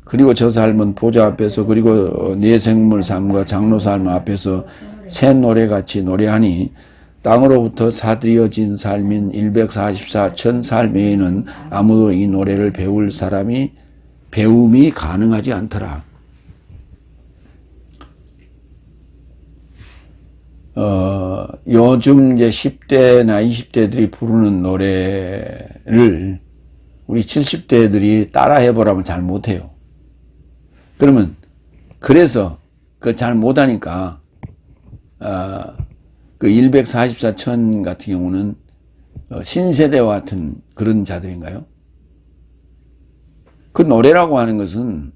그리고 저 삶은 보좌 앞에서 그리고 네 생물 삶과 장로 삶 앞에서 새 노래같이 노래하니 땅으로부터 사들여진 삶인 144천 삶 외에는 아무도 이 노래를 배움이 가능하지 않더라. 요즘 이제 10대나 20대들이 부르는 노래를 우리 70대들이 따라 해보라면 잘 못해요. 그러면, 그래서, 그 잘 못하니까, 그 144천 같은 경우는 신세대와 같은 그런 자들인가요? 그 노래라고 하는 것은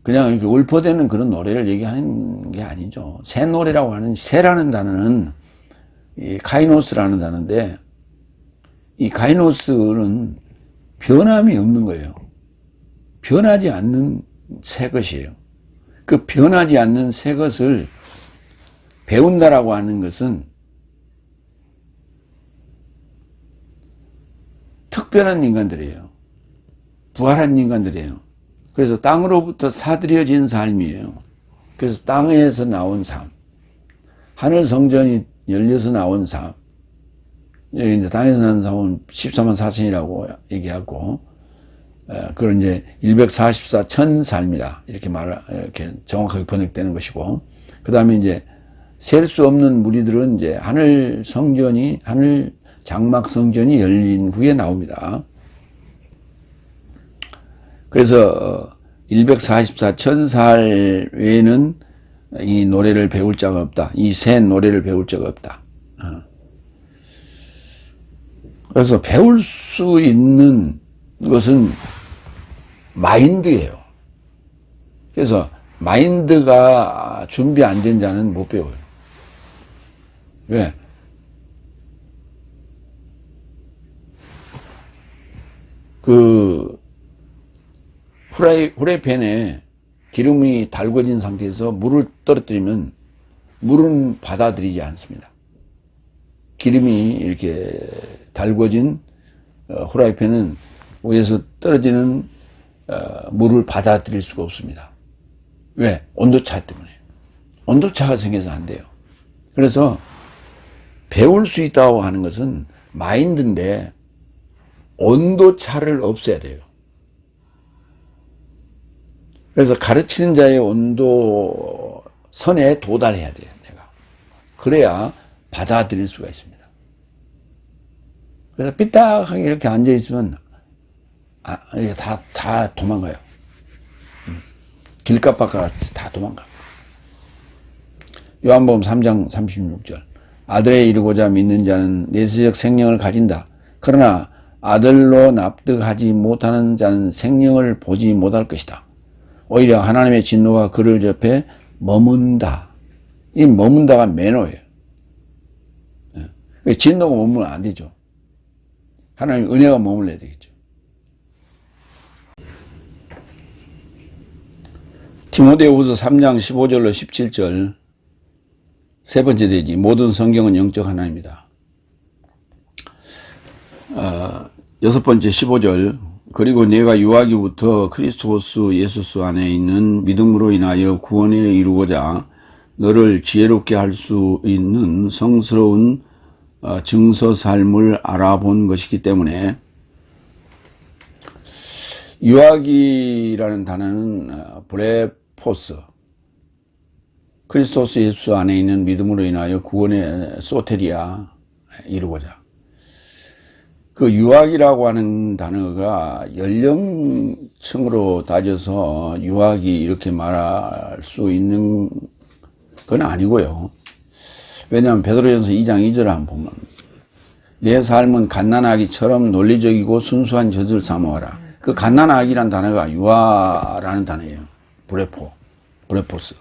그냥 이렇게 울퍼대는 그런 노래를 얘기하는 게 아니죠. 새 노래라고 하는, 새라는 단어는 이 카이노스라는 단어인데, 이 카이노스는 변함이 없는 거예요. 변하지 않는 새 것이에요. 그 변하지 않는 새 것을 배운다라고 하는 것은 특별한 인간들이에요. 부활한 인간들이에요. 그래서 땅으로부터 사들여진 삶이에요. 그래서 땅에서 나온 삶. 하늘 성전이 열려서 나온 삶. 여기 이제 땅에서 나온 삶은 14만 4천이라고 얘기하고, 그걸 이제 144천 삶이라 이렇게 이렇게 정확하게 번역되는 것이고, 그 다음에 이제 셀 수 없는 무리들은 이제 하늘 장막 성전이 열린 후에 나옵니다. 그래서 144천 살 외에는 이 노래를 배울 자가 없다. 이 새 노래를 배울 자가 없다. 그래서 배울 수 있는 것은 마인드예요. 그래서 마인드가 준비 안 된 자는 못 배워요. 왜? 그 후라이팬에 기름이 달궈진 상태에서 물을 떨어뜨리면 물은 받아들이지 않습니다. 기름이 이렇게 달궈진 후라이팬은 위에서 떨어지는 물을 받아들일 수가 없습니다. 왜? 온도차 때문에. 온도차가 생겨서 안 돼요. 그래서 배울 수 있다고 하는 것은 마인드인데 온도차를 없애야 돼요. 그래서 가르치는 자의 온도 선에 도달해야 돼요, 내가. 그래야 받아들일 수가 있습니다. 그래서 삐딱하게 이렇게 앉아있으면, 이게 다 도망가요. 길가 바깥 다 도망가. 요한복음 3장 36절. 아들에 이르고자 믿는 자는 내세적 생명을 가진다. 그러나 아들로 납득하지 못하는 자는 생명을 보지 못할 것이다. 오히려 하나님의 진노가 그를 접해 머문다. 이 머문다가 매너예요. 진노가 머물면 안 되죠. 하나님 은혜가 머물러야 되겠죠. 디모데후서 3장 15절로 17절. 세 번째 대지. 모든 성경은 영적 하나입니다. 여섯 번째 15절. 그리고 내가 유아기부터 그리스도스 예수스 안에 있는 믿음으로 인하여 구원에 이루고자 너를 지혜롭게 할 수 있는 성스러운 증서 삶을 알아본 것이기 때문에, 유아기라는 단어는 브레포스, 그리스도스 예수 안에 있는 믿음으로 인하여 구원의 소테리아 이루고자. 그 유학이라고 하는 단어가 연령층으로 따져서 유학이 이렇게 말할 수 있는 건 아니고요. 왜냐하면 베드로전서 2장 2절을 한번 보면 내 삶은 갓난아기처럼 논리적이고 순수한 젖을 사모하라. 그 갓난아기란 단어가 유아라는 단어예요. 브레포스.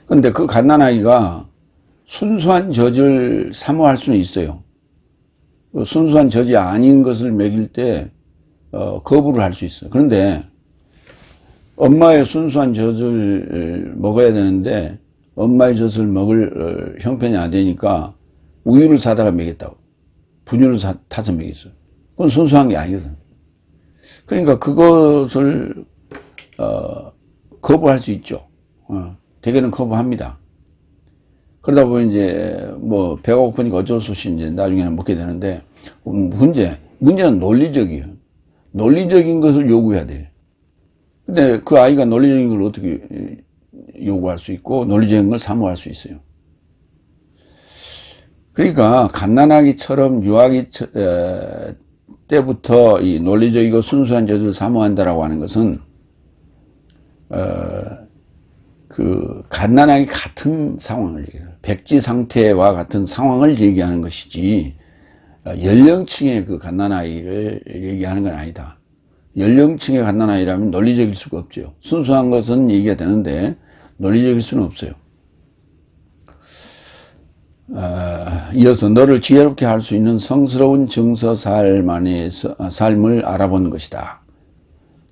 그런데 그 갓난아기가 순수한 젖을 사모할 수는 있어요. 순수한 젖이 아닌 것을 먹일 때 거부를 할 수 있어요. 그런데 엄마의 순수한 젖을 먹어야 되는데 엄마의 젖을 먹을 형편이 안 되니까 우유를 사다가 먹였다고. 분유를 타서 먹였어요. 그건 순수한 게 아니거든. 그러니까 그것을 거부할 수 있죠. 대개는 거부합니다. 그러다 보면 이제 뭐 배가 고프니까 어쩔 수 없이 이제 나중에는 먹게 되는데, 문제는 논리적이에요. 논리적인 것을 요구해야 돼. 근데 그 아이가 논리적인 걸 어떻게 요구할 수 있고 논리적인 걸 사모할 수 있어요. 그러니까 갓난아기처럼 유아기 때부터 이 논리적이고 순수한 젖을 사모한다라고 하는 것은 그 갓난아기 같은 상황을 얘기해요. 백지 상태와 같은 상황을 얘기하는 것이지 연령층의 그 갓난아이를 얘기하는 건 아니다. 연령층의 갓난아이라면 논리적일 수가 없죠. 순수한 것은 얘기가 되는데 논리적일 수는 없어요. 이어서 너를 지혜롭게 할 수 있는 성스러운 증서 삶을 알아보는 것이다.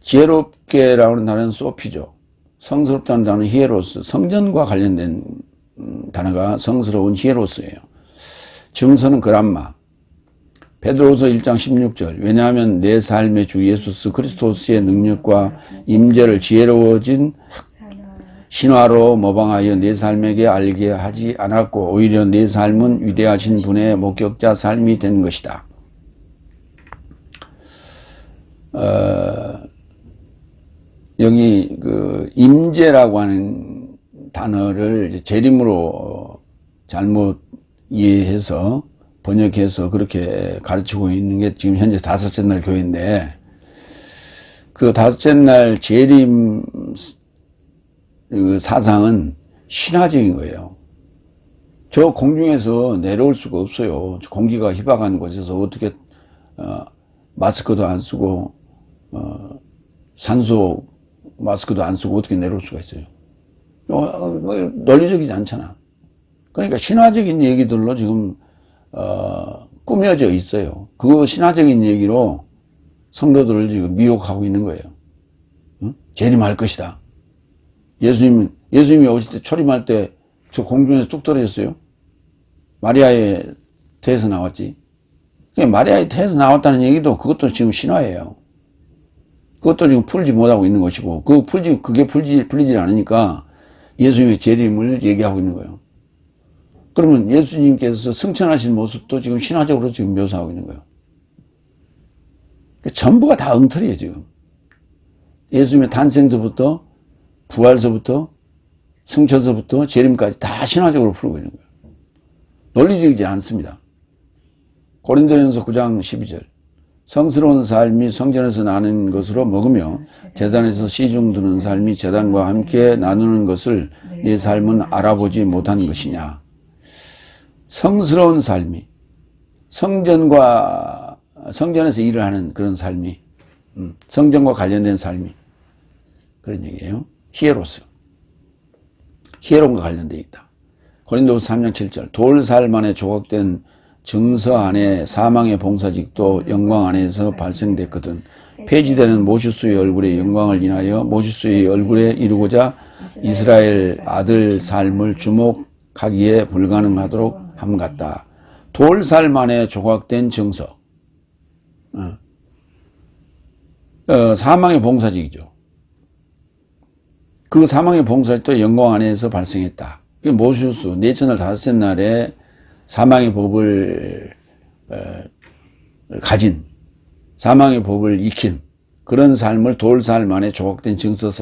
지혜롭게라는 단어는 소피죠. 성스럽다는 단어는 히에로스, 성전과 관련된 단어가 성스러운 히에로스예요. 증서는 그람마. 베드로후서 1장 16절. 왜냐하면 내 삶의 주 예수 그리스도스의 능력과 임재를 지혜로워진 신화로 모방하여 내 삶에게 알게 하지 않았고 오히려 내 삶은 위대하신 분의 목격자 삶이 된 것이다. 여기 그 임재라고 하는 단어를 재림으로 잘못 이해해서 번역해서 그렇게 가르치고 있는 게 지금 현재 다섯째 날 교회인데, 그 다섯째 날 재림 사상은 신화적인 거예요. 저 공중에서 내려올 수가 없어요. 공기가 희박한 곳에서 어떻게 마스크도 안 쓰고 산소 마스크도 안 쓰고 어떻게 내려올 수가 있어요. 논리적이지 않잖아. 그러니까 신화적인 얘기들로 지금 꾸며져 있어요. 그 신화적인 얘기로 성도들을 지금 미혹하고 있는 거예요. 응? 재림할 것이다. 예수님이 오실 때 초림할 때 저 공중에서 뚝 떨어졌어요. 마리아의 태에서 나왔지. 마리아의 태에서 나왔다는 얘기도 그것도 지금 신화예요. 그것도 지금 풀지 못하고 있는 것이고, 그게 풀리지 않으니까 예수님의 재림을 얘기하고 있는 거예요. 그러면 예수님께서 승천하신 모습도 지금 신화적으로 지금 묘사하고 있는 거예요. 전부가 다 엉터리예요, 지금. 예수님의 탄생서부터, 부활서부터, 승천서부터, 재림까지 다 신화적으로 풀고 있는 거예요. 논리적이지 않습니다. 고린도전서 9장 12절. 성스러운 삶이 성전에서 나는 것으로 먹으며 제단에서 시중 드는 삶이 제단과 함께 나누는 것을 내 삶은 알아보지 못한 것이냐. 성스러운 삶이, 성전에서 일을 하는 그런 삶이, 성전과 관련된 삶이, 그런 얘기예요. 히에론과 관련되어 있다. 고린도후서 3장 7절. 돌살 안에 조각된 증서 안에 사망의 봉사직도 영광 안에서 발생됐거든. 폐지되는 모슈스의 얼굴의 영광을 인하여 모슈스의 얼굴에 이루고자 이스라엘 아들 삶을 주목하기에 불가능하도록 함 같다. 돌살 안에 조각된 증서. 사망의 봉사직이죠. 그 사망의 봉사직도 영광 안에서 발생했다. 모슈스, 내천을 다섯째 날에 사망의 법을 가진, 사망의 법을 익힌 그런 삶을 돌살 만에 조각된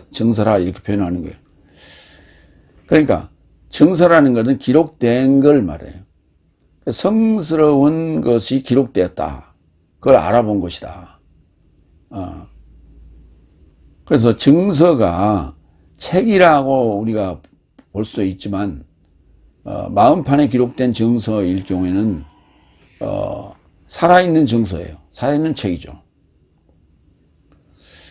증서라 이렇게 표현하는 거예요. 그러니까 증서라는 것은 기록된 걸 말해요. 성스러운 것이 기록되었다. 그걸 알아본 것이다. 그래서 증서가 책이라고 우리가 볼 수도 있지만 마음판에 기록된 증서일 경우에는 살아있는 증서예요. 살아있는 책이죠.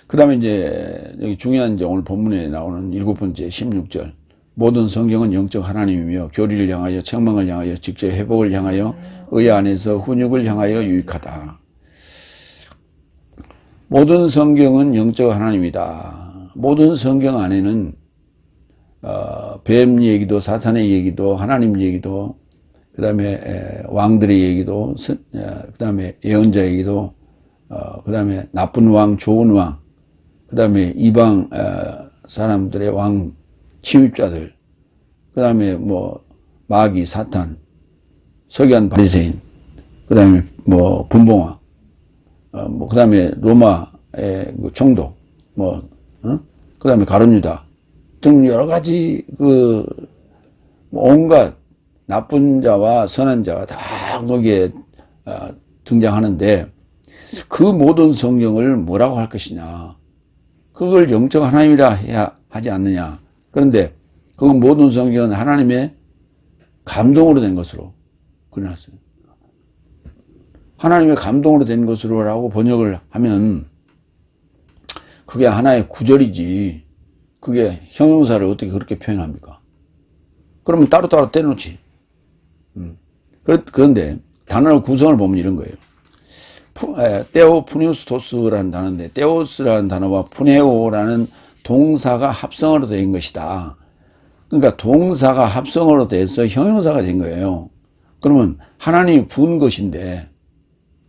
그 다음에 이제 여기 중요한 이제 오늘 본문에 나오는 7번째 16절. 모든 성경은 영적 하나님이며 교리를 향하여 책망을 향하여 직접 회복을 향하여 의 안에서 훈육을 향하여 유익하다. 모든 성경은 영적 하나님이다. 모든 성경 안에는 뱀 얘기도 사탄의 얘기도 하나님 얘기도 그 다음에 왕들의 얘기도, 그 다음에 예언자 얘기도, 그 다음에 나쁜 왕, 좋은 왕, 그 다음에 이방 사람들의 왕 침입자들, 그 다음에 뭐 마귀, 사탄, 서기관 바리새인, 그 다음에 뭐 분봉왕, 뭐 그 다음에 로마의 총독, 뭐 그 다음에 가룟유다 등 여러 가지 온갖 나쁜 자와 선한 자가 다 거기에 등장하는데, 그 모든 성경을 뭐라고 할 것이냐, 그걸 영적 하나님이라 해야 하지 않느냐. 그런데 그 모든 성경은 하나님의 감동으로 된 것으로 그려놨어요. 하나님의 감동으로 된 것으로라고 번역을 하면 그게 하나의 구절이지, 그게 형용사를 어떻게 그렇게 표현합니까? 그러면 따로따로 떼놓지. 그런데 단어 구성을 보면 이런 거예요. 떼오 푸니우스토스라는 단어인데, 떼오스라는 단어와 푸네오라는 동사가 합성어로 된 것이다. 그러니까 동사가 합성어로 돼서 형용사가 된 거예요. 그러면 하나님이 부은 것인데,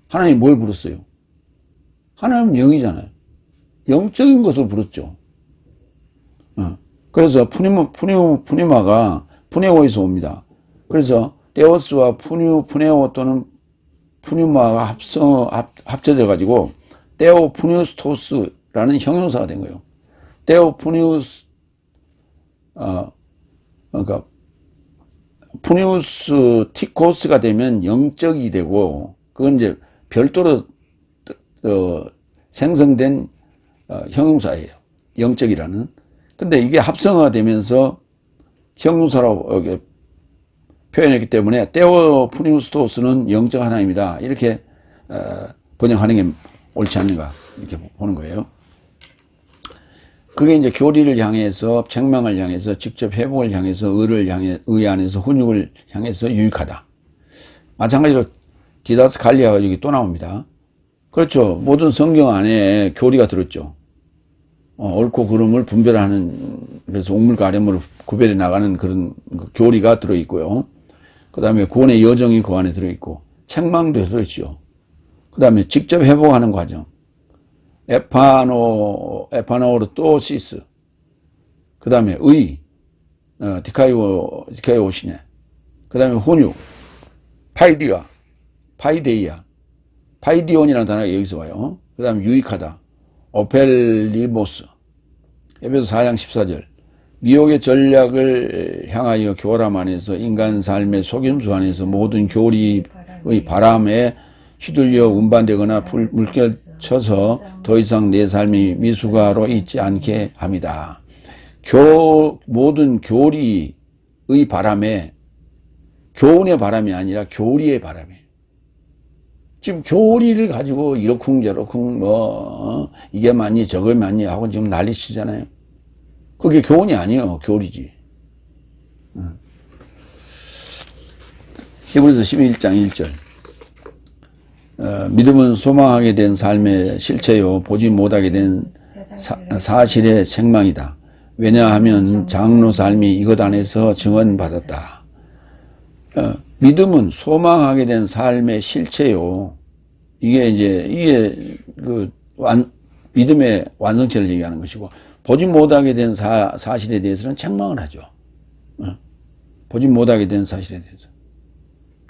하나님이 뭘 부르어요? 하나님은 영이잖아요. 영적인 것을 부르죠. 그래서 푸니마가 푸네오에서 옵니다. 그래서 떼오스와 푸네오 또는 푸뉴마가 합쳐져 가지고 떼오 푸뉴스토스라는 형용사가 된 거예요. 떼오 푸뉴스, 그러니까 푸뉴스 티코스가 되면 영적이 되고, 그건 이제 별도로 생성된 형용사예요. 영적이라는. 근데 이게 합성어가 되면서 형용사로 표현했기 때문에 떼오 푸니우스토스는 영적 하나님이다, 이렇게 번역하는 게 옳지 않는가, 이렇게 보는 거예요. 그게 이제 교리를 향해서, 책망을 향해서, 직접 회복을 향해서, 의 안에서 훈육을 향해서 유익하다. 마찬가지로 디다스 갈리아가 여기 또 나옵니다. 그렇죠. 모든 성경 안에 교리가 들었죠. 옳고 그름을 분별하는, 그래서 옥물과 아랫물을 구별해 나가는 그런 교리가 들어있고요. 그 다음에 구원의 여정이 그 안에 들어있고, 책망도 들어있죠. 그 다음에 직접 회복하는 과정, 에파노르토시스, 그 다음에 의, 디카이오시네, 그 다음에 훈육, 파이데이아, 파이디온이라는 단어가 여기서 와요. 그 다음에 유익하다, 오펠리모스, 에베소 4장 14절, 미혹의 전략을 향하여 교람 안에서, 인간 삶의 속임수 안에서 모든 교리의 바람에 휘둘려 운반되거나 물결쳐서 더 이상 내 삶이 미숙아로 있지 않게 합니다. 모든 교리의 바람에, 교훈의 바람이 아니라 교리의 바람이에요. 지금 교리를 가지고 이러쿵저러쿵 이게 맞니 저게 맞니 하고 지금 난리치잖아요. 그게 교훈이 아니에요. 교리지. 히브리서 11장 1절. 믿음은 소망하게 된 삶의 실체요, 보지 못하게 된 사실의 책망이다. 왜냐하면 장로 삶이 이것 안에서 증언받았다. 믿음은 소망하게 된 삶의 실체요. 이게 믿음의 완성체를 얘기하는 것이고, 보지 못하게 된 사실에 대해서는 책망을 하죠. 보지 못하게 된 사실에 대해서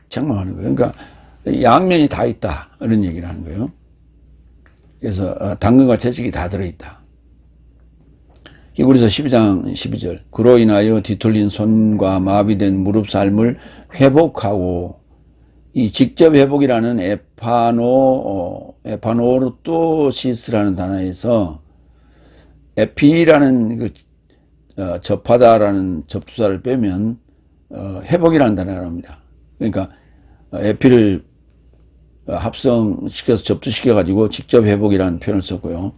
책망하는 거예요. 그러니까 양면이 다 있다, 이런 얘기를 하는 거예요. 그래서 당근과 채찍이 다 들어있다. 히브리서 12장 12절. 그로 인하여 뒤틀린 손과 마비된 무릎 삶을 회복하고, 이 직접 회복이라는 에파노르토시스라는 단어에서 에피라는 접하다라는 접두사를 빼면 회복이라는 단어가 나옵니다. 그러니까 에피를 합성시켜서 접두시켜가지고 직접 회복이라는 표현을 썼고요.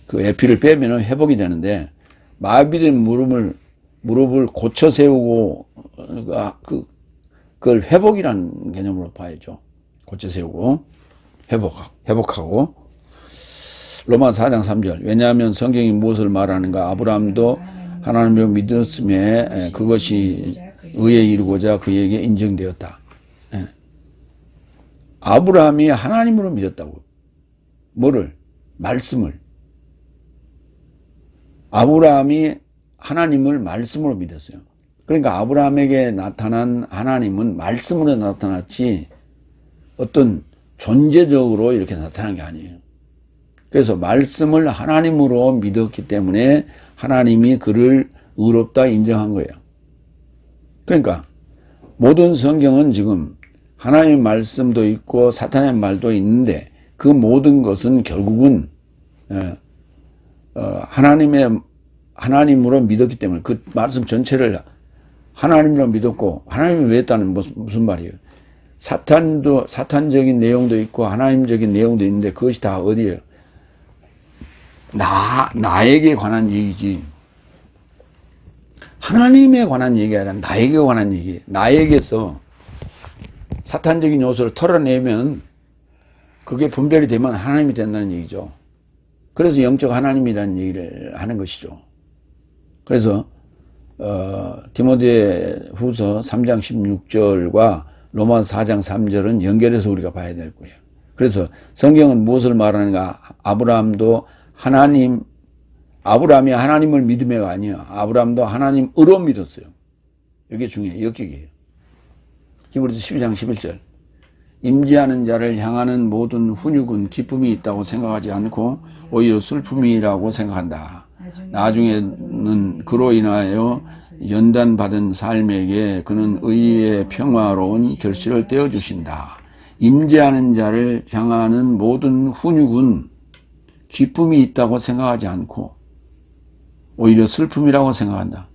그 에피를 빼면 회복이 되는데, 마비된 무릎을 고쳐 세우고, 그걸 회복이라는 개념으로 봐야죠. 고쳐 세우고, 회복하고. 로마 4장 3절. 왜냐하면 성경이 무엇을 말하는가? 아브라함도 하나님을 믿었음에 그것이 의에 이르고자 그에게 인정되었다. 아브라함이 하나님으로 믿었다고. 뭐를? 말씀을. 아브라함이 하나님을 말씀으로 믿었어요. 그러니까 아브라함에게 나타난 하나님은 말씀으로 나타났지 어떤 존재적으로 이렇게 나타난 게 아니에요. 그래서 말씀을 하나님으로 믿었기 때문에 하나님이 그를 의롭다 인정한 거예요. 그러니까 모든 성경은 지금 하나님의 말씀도 있고 사탄의 말도 있는데 그 모든 것은 결국은 하나님으로 믿었기 때문에 그 말씀 전체를 하나님으로 믿었고, 하나님이 왜 했다는 무슨 말이에요? 사탄적인 내용도 있고 하나님적인 내용도 있는데 그것이 다 어디예요? 나에게 관한 얘기지. 하나님에 관한 얘기가 아니라 나에게 관한 얘기. 나에게서 사탄적인 요소를 털어내면 그게 분별이 되면 하나님이 된다는 얘기죠. 그래서 영적 하나님이라는 얘기를 하는 것이죠. 그래서 디모데 후서 3장 16절과 로마서 4장 3절은 연결해서 우리가 봐야 될 거예요. 그래서 성경은 무엇을 말하는가? 아브라함이 하나님을 믿음해가 아니에요. 아브라함도 하나님으로 믿었어요. 이게 중요해요. 역격이에요. 히브리서 12장 11절. 임재하는 자를 향하는 모든 훈육은 기쁨이 있다고 생각하지 않고 오히려 슬픔이라고 생각한다. 나중에는 그로 인하여 연단받은 삶에게 그는 의의 평화로운 결실을 떼어주신다. 임재하는 자를 향하는 모든 훈육은 기쁨이 있다고 생각하지 않고 오히려 슬픔이라고 생각한다.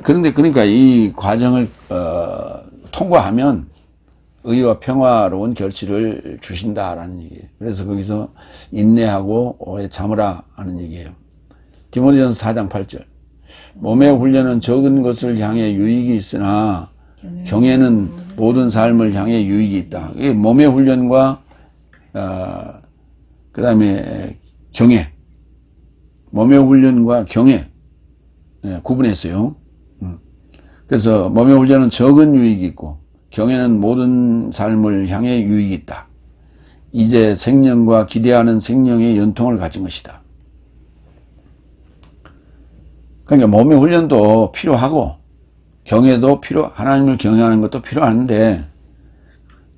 그러니까 이 과정을 통과하면 의와 평화로운 결실을 주신다라는 얘기예요. 그래서 거기서 인내하고 오래 참으라 하는 얘기예요. 디모데전서 4장 8절. 몸의 훈련은 적은 것을 향해 유익이 있으나 경애는 모든 삶을 향해 유익이 있다. 이게 몸의 훈련과 그 다음에 경애. 몸의 훈련과 경애 구분했어요. 그래서 몸의 훈련은 적은 유익이 있고 경애는 모든 삶을 향해 유익이 있다. 이제 생명과 기대하는 생명의 연통을 가진 것이다. 그러니까 몸의 훈련도 필요하고 경애도 하나님을 경외하는 것도 필요한데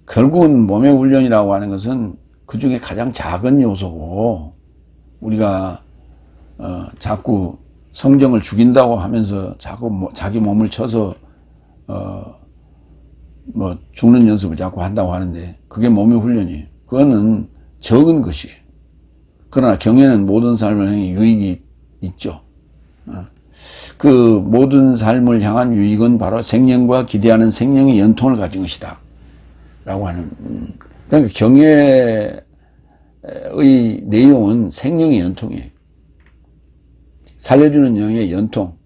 결국은 몸의 훈련이라고 하는 것은 그 중에 가장 작은 요소고 우리가 자꾸 성경을 죽인다고 하면서 자꾸 자기 몸을 쳐서 죽는 연습을 자꾸 한다고 하는데 그게 몸의 훈련이에요. 그거는 적은 것이에요. 그러나 경애는 모든 삶을 향해 유익이 있죠. 그 모든 삶을 향한 유익은 바로 생명과 기대하는 생명의 연통을 가진 것이다. 라고 하는. 그러니까 경애의 내용은 생명의 연통이에요. 살려주는 영의 연통,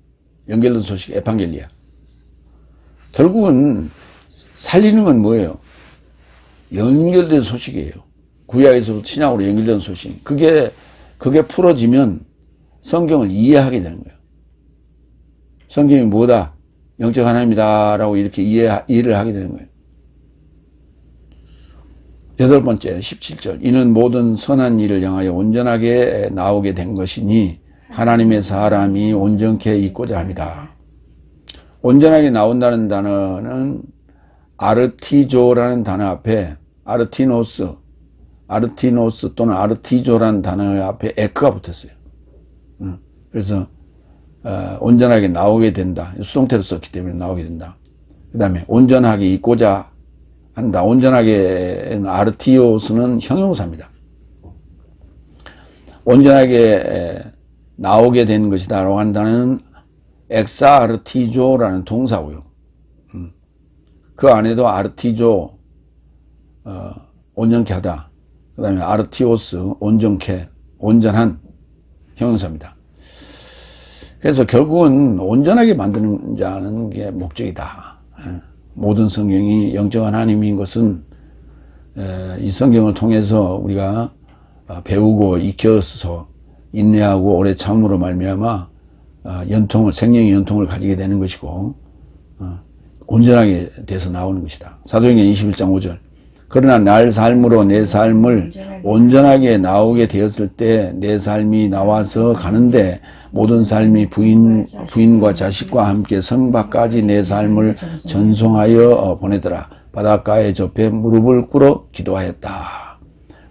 연결된 소식, 에판겔리아. 결국은 살리는 건 뭐예요? 연결된 소식이에요. 구약에서부터 신약으로 연결된 소식. 그게 풀어지면 성경을 이해하게 되는 거예요. 성경이 뭐다? 영적 하나님이다라고 이렇게 이해를 하게 되는 거예요. 8번째 17절. 이는 모든 선한 일을 향하여 온전하게 나오게 된 것이니 하나님의 사람이 온전케 있고자 합니다. 온전하게 나온다는 단어는 아르티조라는 단어 앞에 아르티노스 또는 아르티조라는 단어 앞에 에크가 붙었어요. 그래서 온전하게 나오게 된다. 수동태로 썼기 때문에 나오게 된다. 그 다음에 온전하게 있고자 한다. 온전하게 아르티오스는 형용사입니다. 온전하게 나오게 된 것이다 라고 한다는 엑사아르티조라는 동사고요. 그 안에도 아르티조 온전케 하다. 그 다음에 아르티오스 온전케 온전한 형용사입니다. 그래서 결국은 온전하게 만드는 자는 게 목적이다. 모든 성경이 영적 하나님인 것은 이 성경을 통해서 우리가 배우고 익혀서 인내하고 오래 참음으로 말미암아 생명의 연통을 가지게 되는 것이고 온전하게 돼서 나오는 것이다. 사도행전 21장 5절. 그러나 날 삶으로 내 삶을 온전하게 나오게 되었을 때 내 삶이 나와서 가는데 모든 삶이 부인과 자식과 함께 성밖까지 내 삶을 전송하여 보내더라. 바닷가에 접해 무릎을 꿇어 기도하였다.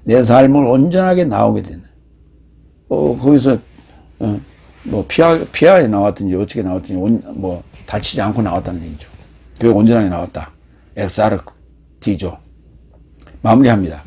내 삶을 온전하게 나오게 되는. 거기서 뭐 피아에 나왔든지 어떻게 나왔든지 뭐 다치지 않고 나왔다는 얘기죠. 그게 온전하게 나왔다. 엑사르티죠. 마무리합니다.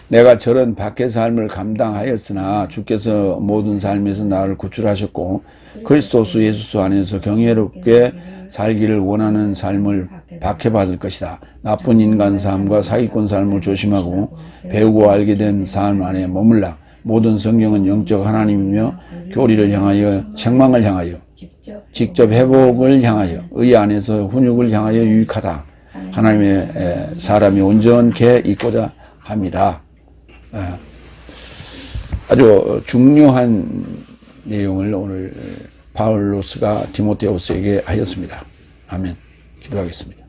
내가 저런 박해 삶을 감당하였으나 주께서 모든 삶에서 나를 구출하셨고 그리스도스 예수 안에서 경외롭게 살기를 원하는 삶을 박해받을 것이다. 나쁜 인간 삶과 사기꾼 삶을 조심하고 배우고 알게 된 삶 안에 머물라. 모든 성경은 영적 하나님이며 교리를 향하여 책망을 향하여 직접 회복을 향하여 의 안에서 훈육을 향하여 유익하다. 하나님의 사람이 온전케 있고자 합니다. 아주 중요한 내용을 오늘 바울로스가 디모데후서에게 하였습니다. 아멘. 기도하겠습니다.